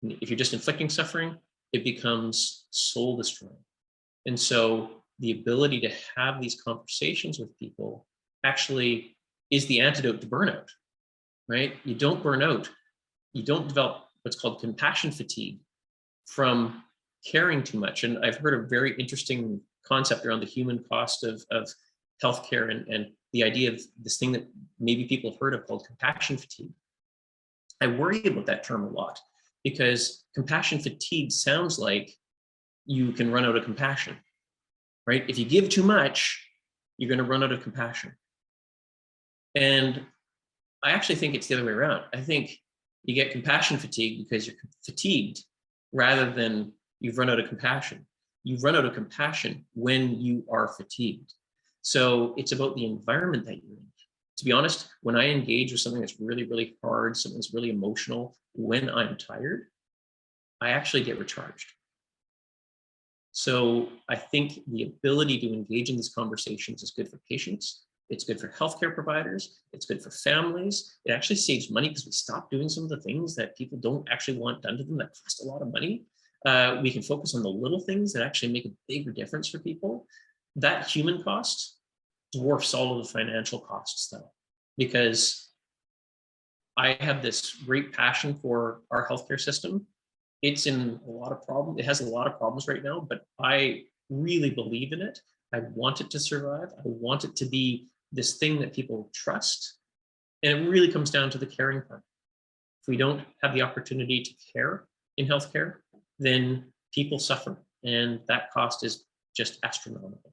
And if you're just inflicting suffering, it becomes soul destroying. And so the ability to have these conversations with people actually is the antidote to burnout, right? You don't burn out. You don't develop what's called compassion fatigue from caring too much. And I've heard a very interesting concept around the human cost of healthcare and the idea of this thing that maybe people have heard of called compassion fatigue. I worry about that term a lot because compassion fatigue sounds like you can run out of compassion, right? If you give too much, you're going to run out of compassion. And I actually think it's the other way around. I think you get compassion fatigue because you're fatigued rather than you've run out of compassion. You've run out of compassion when you are fatigued. So it's about the environment that you're in. To be honest, when I engage with something that's really, really hard, something that's really emotional, when I'm tired, I actually get recharged. So I think the ability to engage in these conversations is good for patients. It's good for healthcare providers. It's good for families. It actually saves money because we stop doing some of the things that people don't actually want done to them that cost a lot of money. We can focus on the little things that actually make a bigger difference for people. That human cost dwarfs all of the financial costs, though, because I have this great passion for our healthcare system. It's in a lot of problems. It has a lot of problems right now, but I really believe in it. I want it to survive. I want it to be this thing that people trust. And it really comes down to the caring part. If we don't have the opportunity to care in healthcare, then people suffer. And that cost is just astronomical.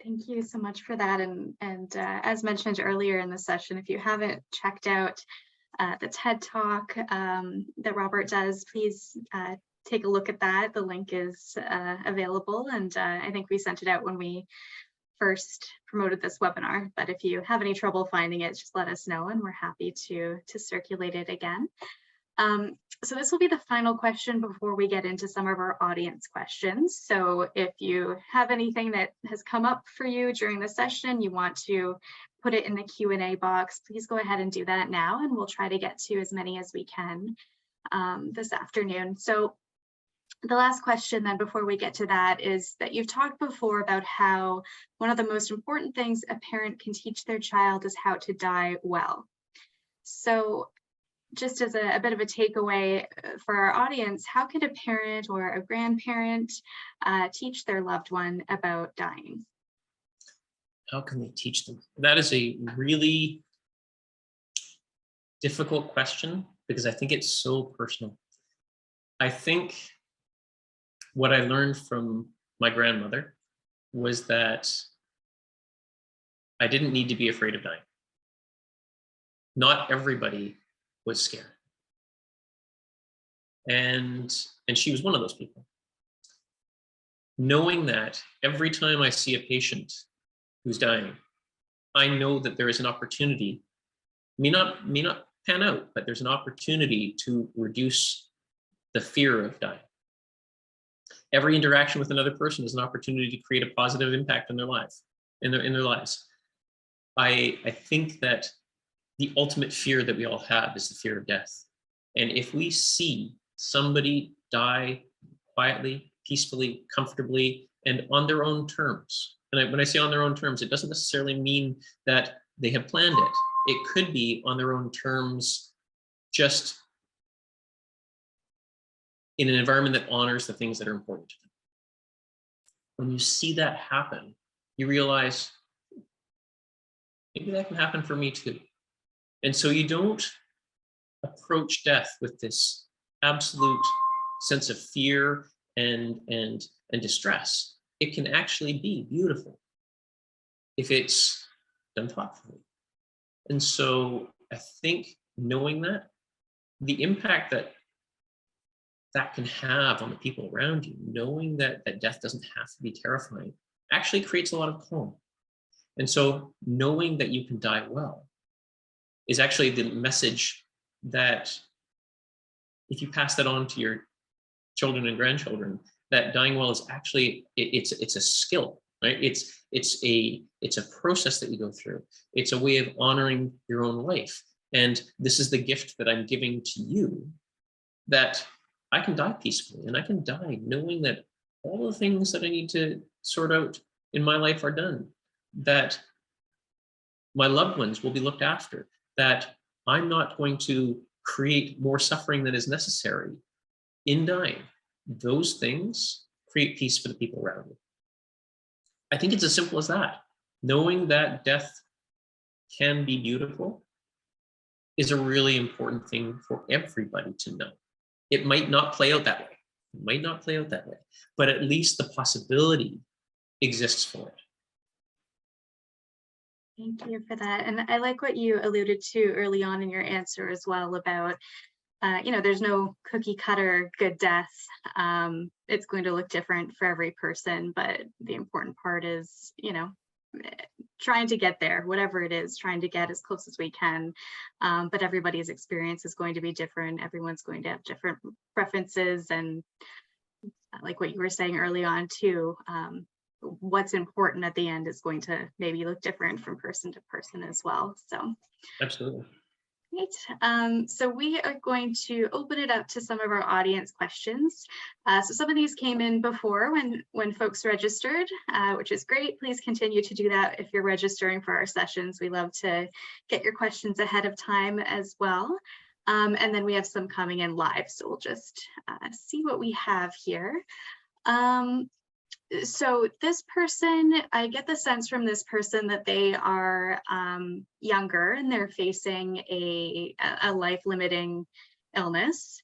Thank you so much for that. And as mentioned earlier in the session, if you haven't checked out the TED Talk that Robert does, please take a look at that. The link is available, and I think we sent it out when we first promoted this webinar. But if you have any trouble finding it, just let us know, and we're happy to circulate it again. So this will be the final question before we get into some of our audience questions. So if you have anything that has come up for you during the session, you want to put it in the Q&A box, please go ahead and do that now, and we'll try to get to as many as we can this afternoon. So the last question then before we get to that is that you've talked before about how one of the most important things a parent can teach their child is how to die well. So just as a bit of a takeaway for our audience, how could a parent or a grandparent teach their loved one about dying? How can they teach them? That is a really difficult question because I think it's so personal. I think what I learned from my grandmother was that I didn't need to be afraid of dying. Not everybody was scared. And she was one of those people. Knowing that every time I see a patient who's dying, I know that there is an opportunity, may not pan out, but there's an opportunity to reduce the fear of dying. Every interaction with another person is an opportunity to create a positive impact on their life, in their lives. I think that the ultimate fear that we all have is the fear of death. And if we see somebody die quietly, peacefully, comfortably, and on their own terms, and when I say on their own terms, it doesn't necessarily mean that they have planned it. It could be on their own terms, just in an environment that honors the things that are important to them. When you see that happen, you realize, maybe that can happen for me too. And so you don't approach death with this absolute sense of fear and distress. It can actually be beautiful if it's done thoughtfully. And so I think knowing that, the impact that can have on the people around you, knowing that death doesn't have to be terrifying, actually creates a lot of calm. And so knowing that you can die well is actually the message that if you pass that on to your children and grandchildren, that dying well is actually, it's a skill, right? It's a process that you go through. It's a way of honoring your own life. And this is the gift that I'm giving to you, that I can die peacefully, and I can die knowing that all the things that I need to sort out in my life are done, that my loved ones will be looked after, that I'm not going to create more suffering than is necessary in dying. Those things create peace for the people around me. I think it's as simple as that. Knowing that death can be beautiful is a really important thing for everybody to know. It might not play out that way. It might not play out that way, but at least the possibility exists for it. Thank you for that. And I like what you alluded to early on in your answer as well about, there's no cookie cutter good death. It's going to look different for every person, but the important part is, trying to get there, whatever it is, trying to get as close as we can. But everybody's experience is going to be different. Everyone's going to have different preferences. And like what you were saying early on too, what's important at the end is going to maybe look different from person to person as well. So Absolutely. Great. So we are going to open it up to some of our audience questions. So some of these came in before when folks registered, which is great. Please continue to do that if you're registering for our sessions. We love to get your questions ahead of time as well. And then we have some coming in live. So we'll just see what we have here. So this person, I get the sense from this person that they are younger and they're facing a life-limiting illness.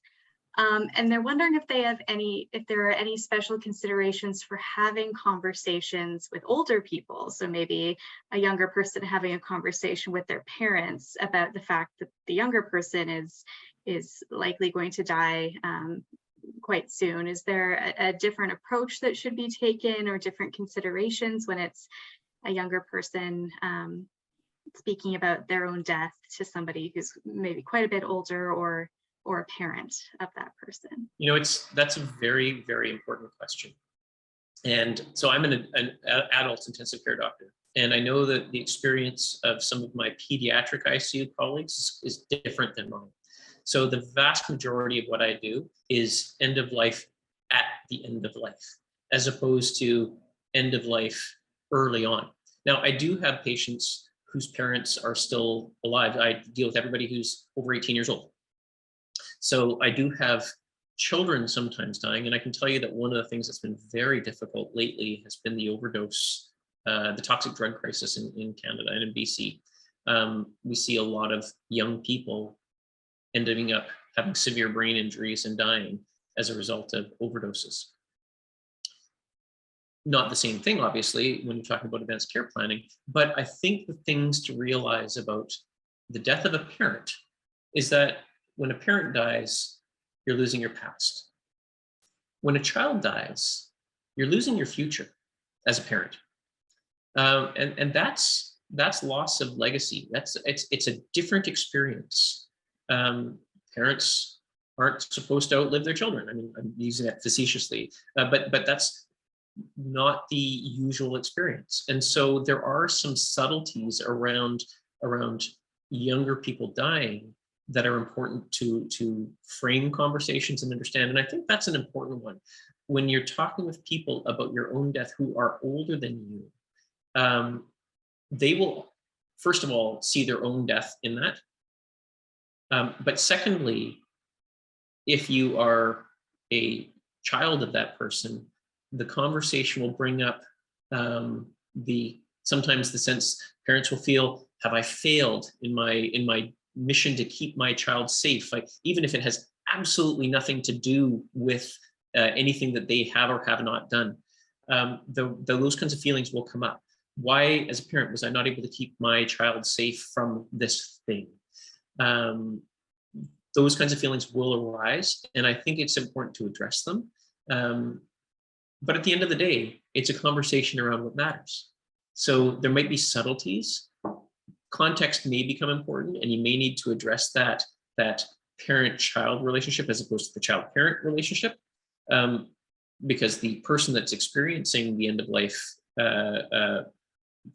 And they're wondering if there are any special considerations for having conversations with older people. So maybe a younger person having a conversation with their parents about the fact that the younger person is likely going to die quite soon. Is there a different approach that should be taken, or different considerations when it's a younger person speaking about their own death to somebody who's maybe quite a bit older, or a parent of that person? That's a very, very important question. And so I'm an adult intensive care doctor, and I know that the experience of some of my pediatric ICU colleagues is different than mine. So the vast majority of what I do is end of life at the end of life, as opposed to end of life early on. Now, I do have patients whose parents are still alive. I deal with everybody who's over 18 years old. So I do have children sometimes dying, and I can tell you that one of the things that's been very difficult lately has been the overdose, the toxic drug crisis in Canada and in BC. We see a lot of young people ending up having severe brain injuries and dying as a result of overdoses. Not the same thing, obviously, when you're talking about advanced care planning, but I think the things to realize about the death of a parent is that when a parent dies, you're losing your past. When a child dies, you're losing your future as a parent. And that's loss of legacy. It's a different experience. Parents aren't supposed to outlive their children. I mean, I'm using that facetiously, but that's not the usual experience. And so there are some subtleties around younger people dying that are important to frame conversations and understand. And I think that's an important one. When you're talking with people about your own death who are older than you, they will, first of all, see their own death in that. But secondly, if you are a child of that person, the conversation will bring up sometimes the sense parents will feel, have I failed in my mission to keep my child safe? Like, even if it has absolutely nothing to do with anything that they have or have not done, those kinds of feelings will come up. Why, as a parent, was I not able to keep my child safe from this thing? those kinds of feelings will arise, and I think it's important to address them. But at the end of the day, it's a conversation around what matters. So there might be subtleties. Context may become important, and you may need to address that parent-child relationship as opposed to the child-parent relationship, because the person that's experiencing the end-of-life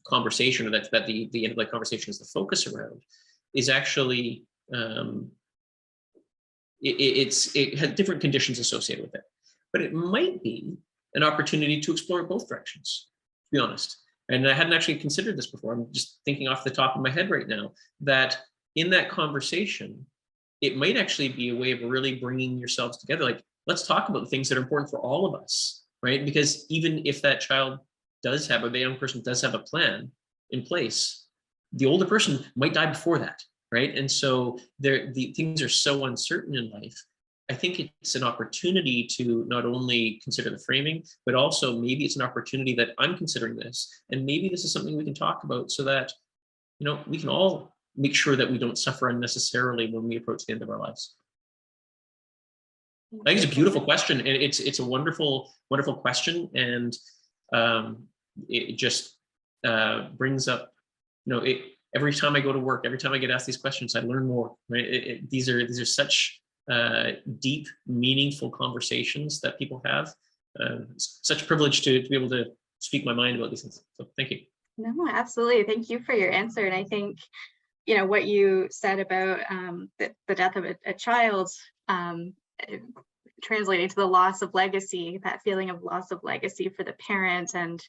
conversation, or that the end-of-life conversation is the focus around, is actually it has different conditions associated with it. But it might be an opportunity to explore both directions, to be honest. And I hadn't actually considered this before. I'm just thinking off the top of my head right now that in that conversation, it might actually be a way of really bringing yourselves together. Like, let's talk about the things that are important for all of us, right? Because even if that child does have, or the young person does have a plan in place, the older person might die before that, right? And so the things are so uncertain in life. I think it's an opportunity to not only consider the framing, but also maybe it's an opportunity that I'm considering this, and maybe this is something we can talk about so that, we can all make sure that we don't suffer unnecessarily when we approach the end of our lives. I think it's a beautiful question, and it's a wonderful, wonderful question, and it just brings up, every time I go to work, every time I get asked these questions, I learn more. Right? These are such deep, meaningful conversations that people have. It's such a privilege to be able to speak my mind about these things. So thank you. No, absolutely. Thank you for your answer. And I think, what you said about the death of a child, translating to the loss of legacy, that feeling of loss of legacy for the parent, and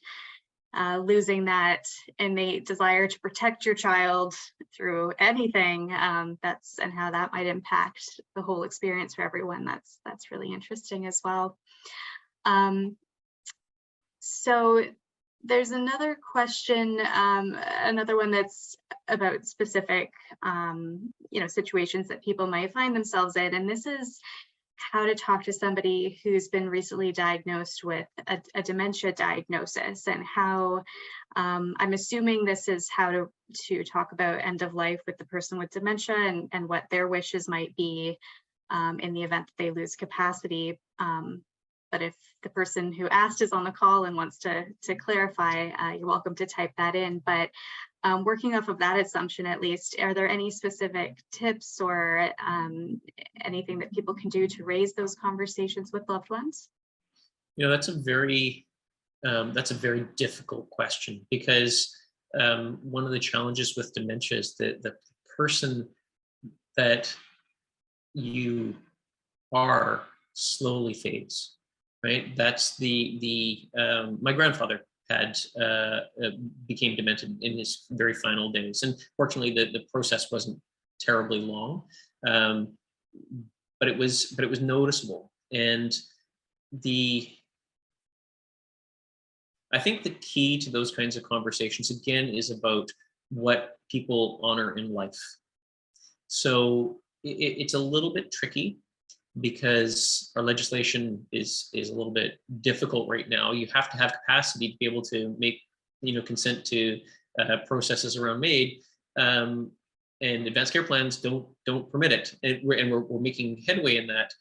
losing that innate desire to protect your child through anything, and how that might impact the whole experience for everyone. That's really interesting as well. So there's another question, another one that's about specific, situations that people might find themselves in, and this is how to talk to somebody who's been recently diagnosed with a dementia diagnosis, and how I'm assuming this is how to talk about end of life with the person with dementia, and what their wishes might be in the event that they lose capacity. But if the person who asked is on the call and wants to clarify, you're welcome to type that in. But working off of that assumption, at least, are there any specific tips or anything that people can do to raise those conversations with loved ones? That's a very difficult question, because one of the challenges with dementia is that the person that you are slowly fades, right? That's my grandfather became demented in his very final days, and fortunately the process wasn't terribly long, but it was noticeable. And I think the key to those kinds of conversations, again, is about what people honor in life. So it's a little bit tricky, because our legislation is a little bit difficult right now. You have to have capacity to be able to make, consent to processes around MAID, and advanced care plans don't permit it, and we're making headway in that.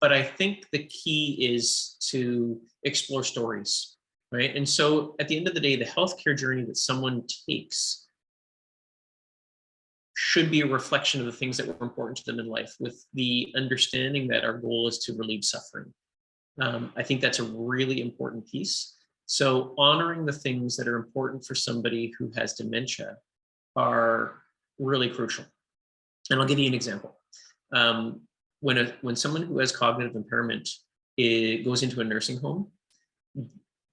But I think the key is to explore stories, right? And so at the end of the day, the healthcare journey that someone takes should be a reflection of the things that were important to them in life, with the understanding that our goal is to relieve suffering. I think that's a really important piece. So honoring the things that are important for somebody who has dementia are really crucial. And I'll give you an example. When someone who has cognitive impairment goes into a nursing home,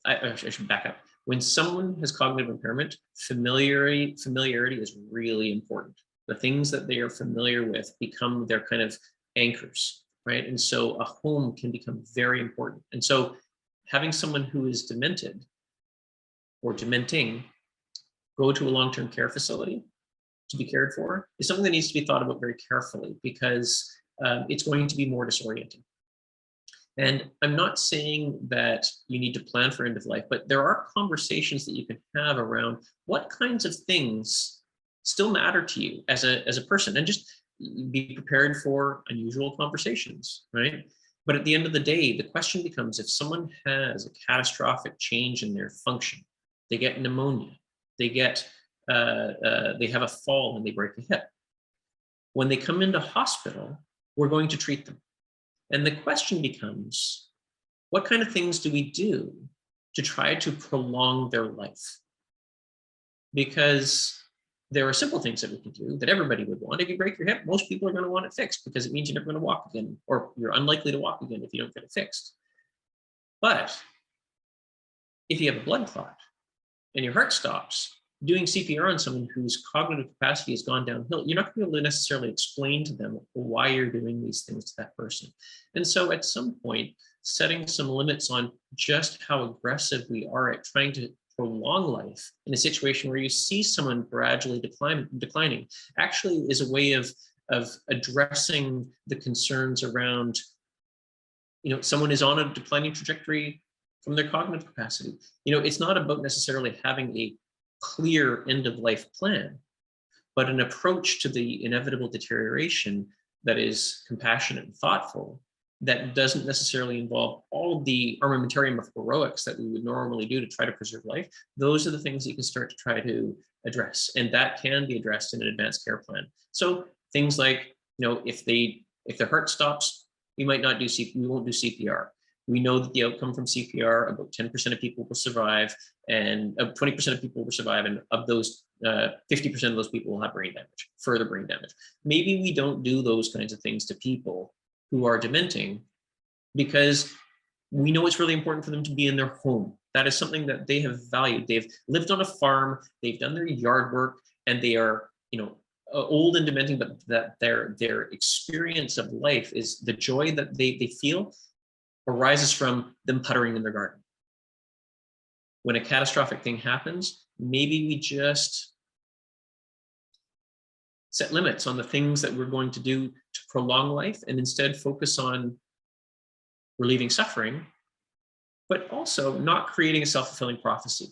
I should back up. When someone has cognitive impairment, familiarity is really important. The things that they are familiar with become their kind of anchors, right? And so a home can become very important. And so having someone who is demented or dementing go to a long-term care facility to be cared for is something that needs to be thought about very carefully, because it's going to be more disorienting. And I'm not saying that you need to plan for end of life, but there are conversations that you can have around what kinds of things still matter to you as a person, and just be prepared for unusual conversations, right? But at the end of the day, the question becomes, if someone has a catastrophic change in their function, they get pneumonia, they have a fall and they break a hip. When they come into hospital, we're going to treat them. And the question becomes, what kind of things do we do to try to prolong their life? Because there are simple things that we can do that everybody would want. If you break your hip, most people are going to want it fixed because it means you're never going to walk again, or you're unlikely to walk again if you don't get it fixed. But if you have a blood clot and your heart stops, doing CPR on someone whose cognitive capacity has gone downhill, you're not going to be able to necessarily explain to them why you're doing these things to that person. And so at some point, setting some limits on just how aggressive we are at trying to prolong life in a situation where you see someone gradually declining actually is a way of addressing the concerns around, someone is on a declining trajectory from their cognitive capacity. It's not about necessarily having a clear end of life plan, but an approach to the inevitable deterioration that is compassionate and thoughtful, that doesn't necessarily involve all of the armamentarium of heroics that we would normally do to try to preserve life. Those are the things that you can start to try to address, and that can be addressed in an advanced care plan. So things like, if their heart stops, we won't do CPR. We know that the outcome from CPR, about 10% of people will survive, and 20% of people will survive, and of those, 50% of those people will have brain damage, further brain damage. Maybe we don't do those kinds of things to people who are dementing, because we know it's really important for them to be in their home. That is something that they have valued. They've lived on a farm, they've done their yard work, and they are, old and dementing, but that their experience of life is the joy that they feel arises from them puttering in their garden. When a catastrophic thing happens, maybe we just set limits on the things that we're going to do to prolong life, and instead focus on relieving suffering, but also not creating a self-fulfilling prophecy.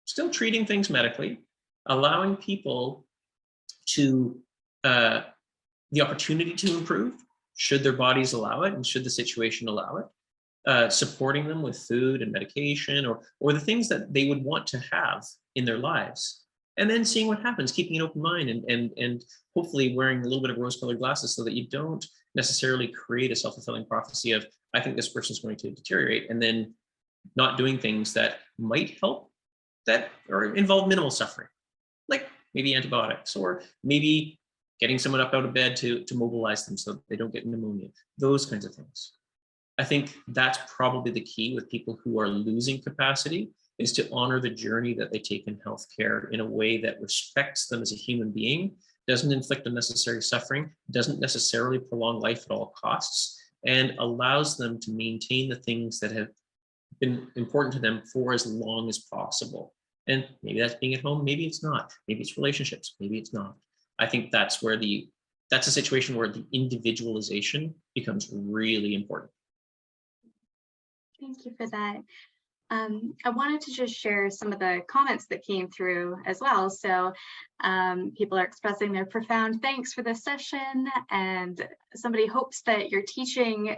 Still treating things medically, allowing people to the opportunity to improve, should their bodies allow it and should the situation allow it, supporting them with food and medication, or the things that they would want to have in their lives. And then seeing what happens, keeping an open mind, and hopefully wearing a little bit of rose-colored glasses so that you don't necessarily create a self-fulfilling prophecy of, I think this person's going to deteriorate, and then not doing things that might help, that or involve minimal suffering, like maybe antibiotics, or maybe getting someone up out of bed to mobilize them so that they don't get pneumonia, those kinds of things. I think that's probably the key with people who are losing capacity, is to honor the journey that they take in healthcare in a way that respects them as a human being, doesn't inflict unnecessary suffering, doesn't necessarily prolong life at all costs, and allows them to maintain the things that have been important to them for as long as possible. And maybe that's being at home, maybe it's not, maybe it's relationships, maybe it's not. I think that's a situation where the individualization becomes really important. Thank you for that. I wanted to just share some of the comments that came through as well. So people are expressing their profound thanks for this session, and somebody hopes that you're teaching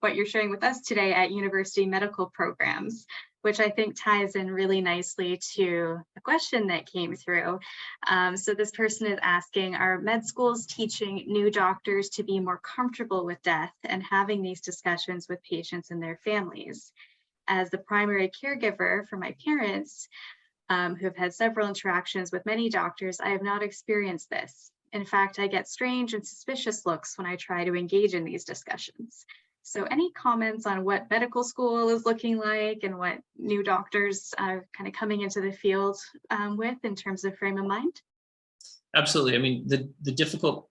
what you're sharing with us today at university medical programs, which I think ties in really nicely to the question that came through. So this person is asking, are med schools teaching new doctors to be more comfortable with death and having these discussions with patients and their families? As the primary caregiver for my parents, who have had several interactions with many doctors, I have not experienced this. In fact, I get strange and suspicious looks when I try to engage in these discussions. So any comments on what medical school is looking like and what new doctors are kind of coming into the field with in terms of frame of mind? Absolutely. I mean, the difficult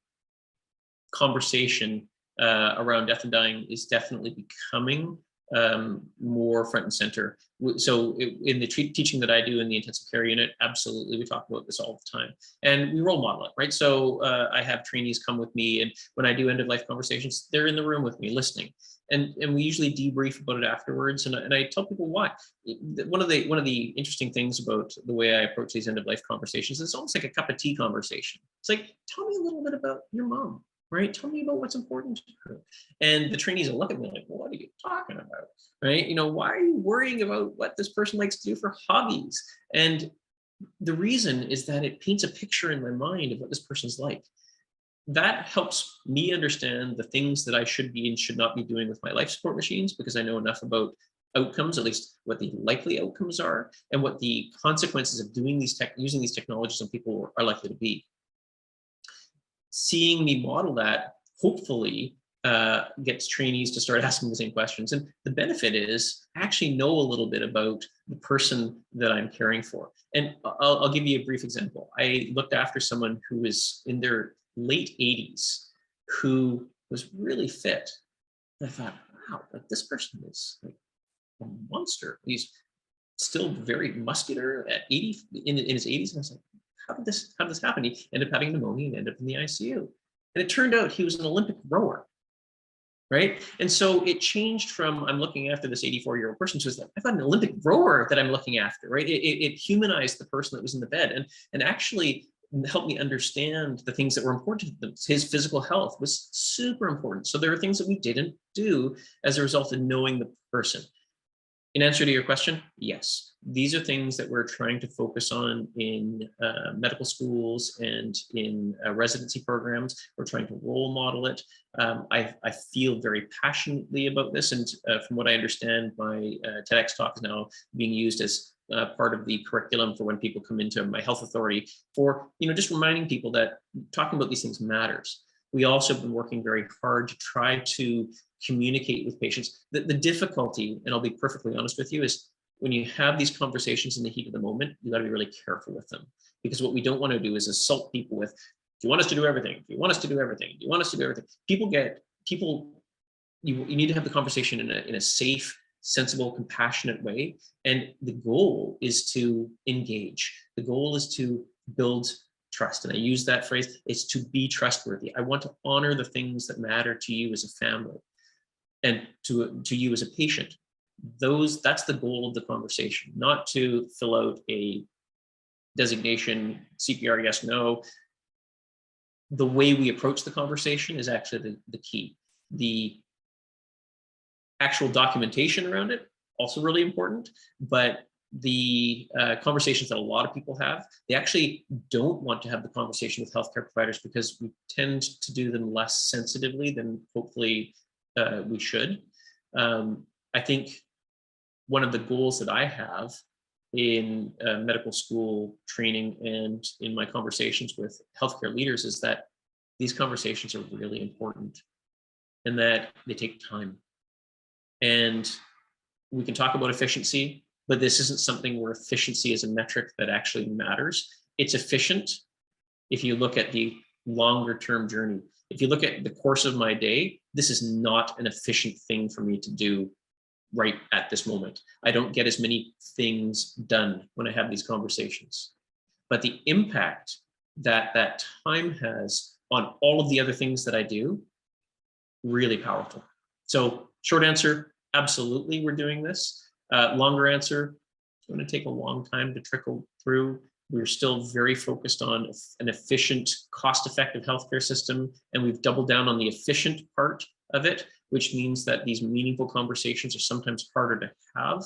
conversation around death and dying is definitely becoming more front and center. So in the teaching that I do in the intensive care unit, absolutely, we talk about this all the time, and we role model it, right? So I have trainees come with me, and when I do end of life conversations, they're in the room with me listening, and we usually debrief about it afterwards, and I tell people why. One of the interesting things about the way I approach these end of life conversations is almost like a cup of tea conversation. It's like, tell me a little bit about your mom, right? Tell me about what's important to her. And the trainees will look at me like, well, what are you talking about, right? Why are you worrying about what this person likes to do for hobbies? And the reason is that it paints a picture in my mind of what this person's like. That helps me understand the things that I should be and should not be doing with my life support machines, because I know enough about outcomes, at least what the likely outcomes are, and what the consequences of using these technologies on people are likely to be. Seeing me model that hopefully gets trainees to start asking the same questions. And the benefit is I actually know a little bit about the person that I'm caring for. And I'll give you a brief example. I looked after someone who was in their late 80s who was really fit. And I thought, wow, like this person is like a monster. He's still very muscular at 80 in his 80s. And I was like, how did this happen? He ended up having pneumonia and ended up in the ICU. And it turned out he was an Olympic rower, right? And so it changed from I'm looking after this 84-year-old person to like, I've got an Olympic rower that I'm looking after, right? It humanized the person that was in the bed and actually helped me understand the things that were important to them. His physical health was super important. So there are things that we didn't do as a result of knowing the person. In answer to your question, yes. These are things that we're trying to focus on in medical schools and in residency programs. We're trying to role model it. I feel very passionately about this. And from what I understand, my TEDx talk is now being used as part of the curriculum for when people come into my health authority for, just reminding people that talking about these things matters. We also have been working very hard to try to communicate with patients. The difficulty, and I'll be perfectly honest with you, is when you have these conversations in the heat of the moment, you got to be really careful with them, because what we don't want to do is assault people with, do you want us to do everything? Do you want us to do everything? Do you want us to do everything? You need to have the conversation in a safe, sensible, compassionate way. And the goal is to engage. The goal is to build trust. And I use that phrase, it's to be trustworthy. I want to honor the things that matter to you as a family and to you as a patient. That's the goal of the conversation, not to fill out a designation, CPR, yes, no. The way we approach the conversation is actually the key. The actual documentation around it, also really important, but the conversations that a lot of people have, they actually don't want to have the conversation with healthcare providers because we tend to do them less sensitively than hopefully we should. I think one of the goals that I have in medical school training and in my conversations with healthcare leaders is that these conversations are really important and that they take time. And we can talk about efficiency, but this isn't something where efficiency is a metric that actually matters. It's efficient if you look at the longer term journey. If you look at the course of my day, this is not an efficient thing for me to do right at this moment. I don't get as many things done when I have these conversations. But the impact that time has on all of the other things that I do, really powerful. So short answer, absolutely, we're doing this. Longer answer, it's going to take a long time to trickle through. We're still very focused on an efficient, cost-effective healthcare system, and we've doubled down on the efficient part of it, which means that these meaningful conversations are sometimes harder to have.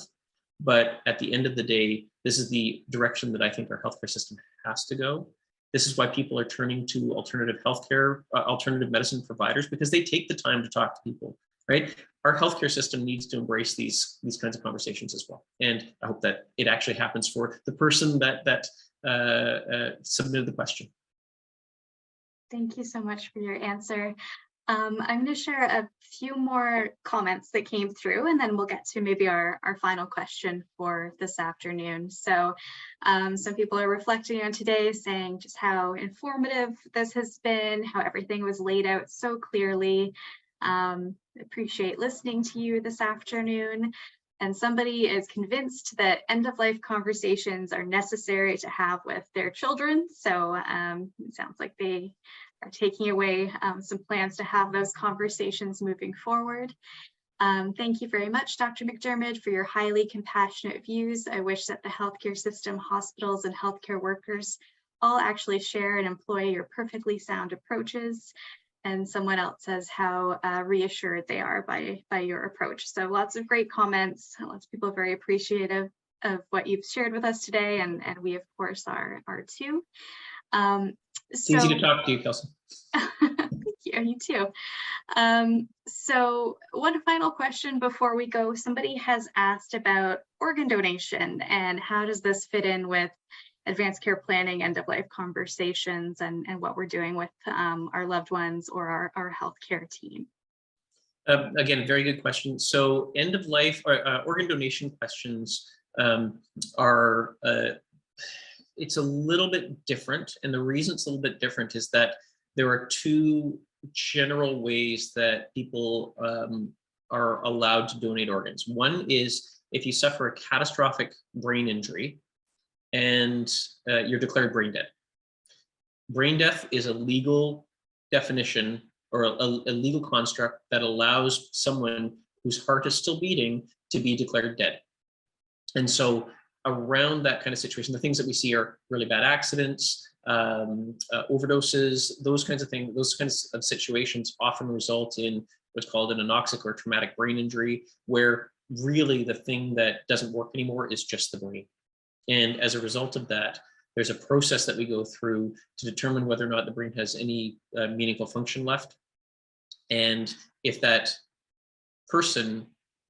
But at the end of the day, this is the direction that I think our healthcare system has to go. This is why people are turning to alternative healthcare, alternative medicine providers, because they take the time to talk to people, right? Our healthcare system needs to embrace these kinds of conversations as well. And I hope that it actually happens for the person that submitted the question. Thank you so much for your answer. I'm going to share a few more comments that came through, and then we'll get to maybe our final question for this afternoon. So some people are reflecting on today, saying just how informative this has been, how everything was laid out so clearly. appreciate listening to you this afternoon, and somebody is convinced that end-of-life conversations are necessary to have with their children. So it sounds like they are taking away some plans to have those conversations moving forward. Thank you very much, Dr. McDermid, for your highly compassionate views. I wish that the healthcare system, hospitals, and healthcare workers all actually share and employ your perfectly sound approaches. And someone else says how reassured they are by your approach. So lots of great comments, lots of people very appreciative of what you've shared with us today, and we of course are too. It's easy to talk to you, Kelsey. Thank you too. So one final question before we go. Somebody has asked about organ donation and how does this fit in with advanced care planning, end-of-life conversations, and what we're doing with our loved ones or our healthcare team. Again, very good question. So end-of-life or organ donation questions are, it's a little bit different. And the reason it's a little bit different is that there are two general ways that people are allowed to donate organs. One is if you suffer a catastrophic brain injury and you're declared brain dead. Brain death is a legal definition or a legal construct that allows someone whose heart is still beating to be declared dead. And so around that kind of situation, the things that we see are really bad accidents, overdoses, those kinds of things, those kinds of situations often result in what's called an anoxic or traumatic brain injury, where really the thing that doesn't work anymore is just the brain. And as a result of that, there's a process that we go through to determine whether or not the brain has any meaningful function left. And if that person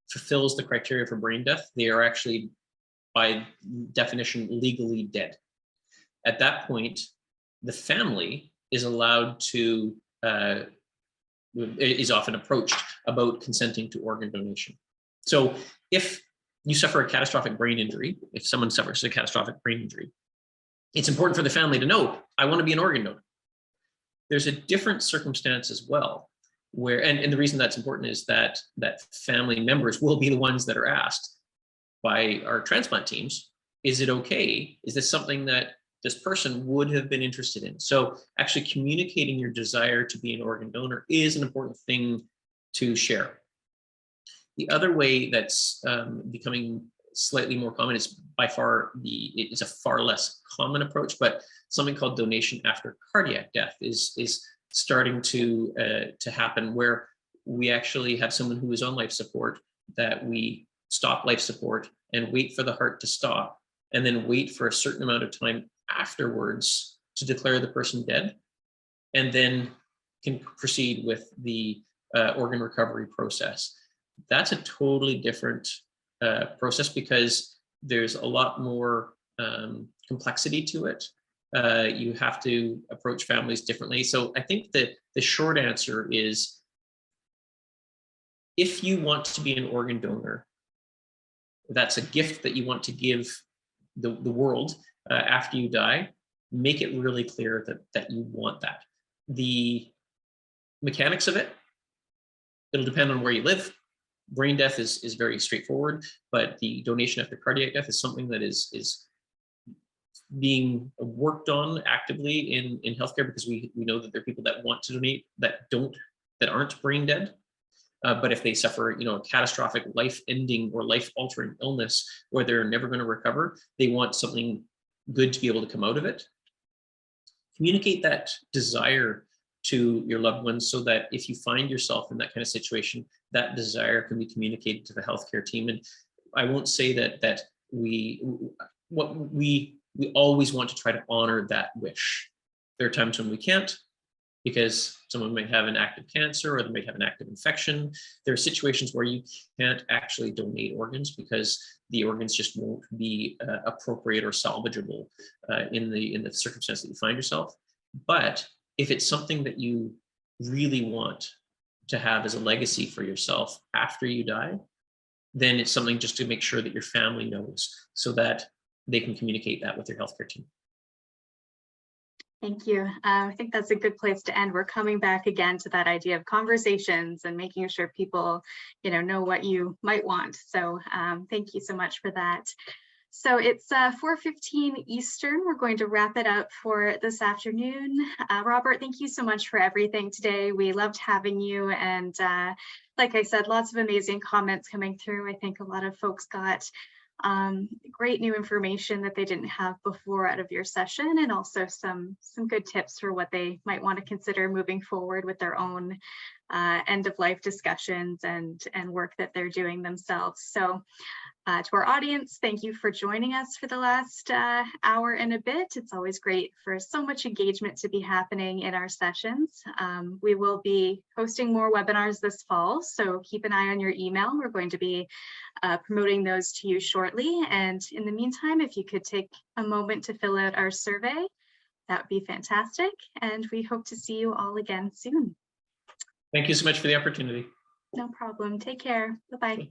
fulfills the criteria for brain death, they are actually, by definition, legally dead. At that point, the family is allowed to, is often approached about consenting to organ donation. So if you suffer a catastrophic brain injury, if someone suffers a catastrophic brain injury, it's important for the family to know, I want to be an organ donor. There's a different circumstance as well, where, and the reason that's important is that family members will be the ones that are asked by our transplant teams, is it okay? Is this something that this person would have been interested in? So actually communicating your desire to be an organ donor is an important thing to share. The other way that's becoming slightly more common is by far it is a far less common approach, but something called donation after cardiac death is starting to happen, where we actually have someone who is on life support, that we stop life support and wait for the heart to stop, and then wait for a certain amount of time afterwards to declare the person dead, and then can proceed with the organ recovery process. That's a totally different process because there's a lot more complexity to it. You have to approach families differently. So I think that the short answer is, if you want to be an organ donor, that's a gift that you want to give the world after you die, make it really clear that you want that. The mechanics of it, it'll depend on where you live. Brain death is very straightforward, but the donation after cardiac death is something that is being worked on actively in healthcare, because we know that there are people that want to donate that aren't brain dead. But if they suffer, a catastrophic life-ending or life-altering illness where they're never going to recover, they want something good to be able to come out of it. Communicate that desire to your loved ones, so that if you find yourself in that kind of situation, that desire can be communicated to the healthcare team. And I won't say that we always want to try to honor that wish. There are times when we can't, because someone might have an active cancer or they might have an active infection. There are situations where you can't actually donate organs because the organs just won't be appropriate or salvageable in the circumstance that you find yourself. But if it's something that you really want to have as a legacy for yourself after you die, then it's something just to make sure that your family knows, so that they can communicate that with your healthcare team. Thank you. I think that's a good place to end. We're coming back again to that idea of conversations and making sure people, know what you might want. So thank you so much for that. So it's 4:15 Eastern. We're going to wrap it up for this afternoon. Robert, thank you so much for everything today. We loved having you. And like I said, lots of amazing comments coming through. I think a lot of folks got great new information that they didn't have before out of your session, and also some good tips for what they might want to consider moving forward with their own end of life discussions and work that they're doing themselves. So to our audience, thank you for joining us for the last hour and a bit. It's always great for so much engagement to be happening in our sessions. We will be hosting more webinars this fall, so keep an eye on your email. We're going to be promoting those to you shortly. And in the meantime, if you could take a moment to fill out our survey, that would be fantastic. And we hope to see you all again soon. Thank you so much for the opportunity. No problem. Take care. Bye-bye.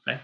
Bye.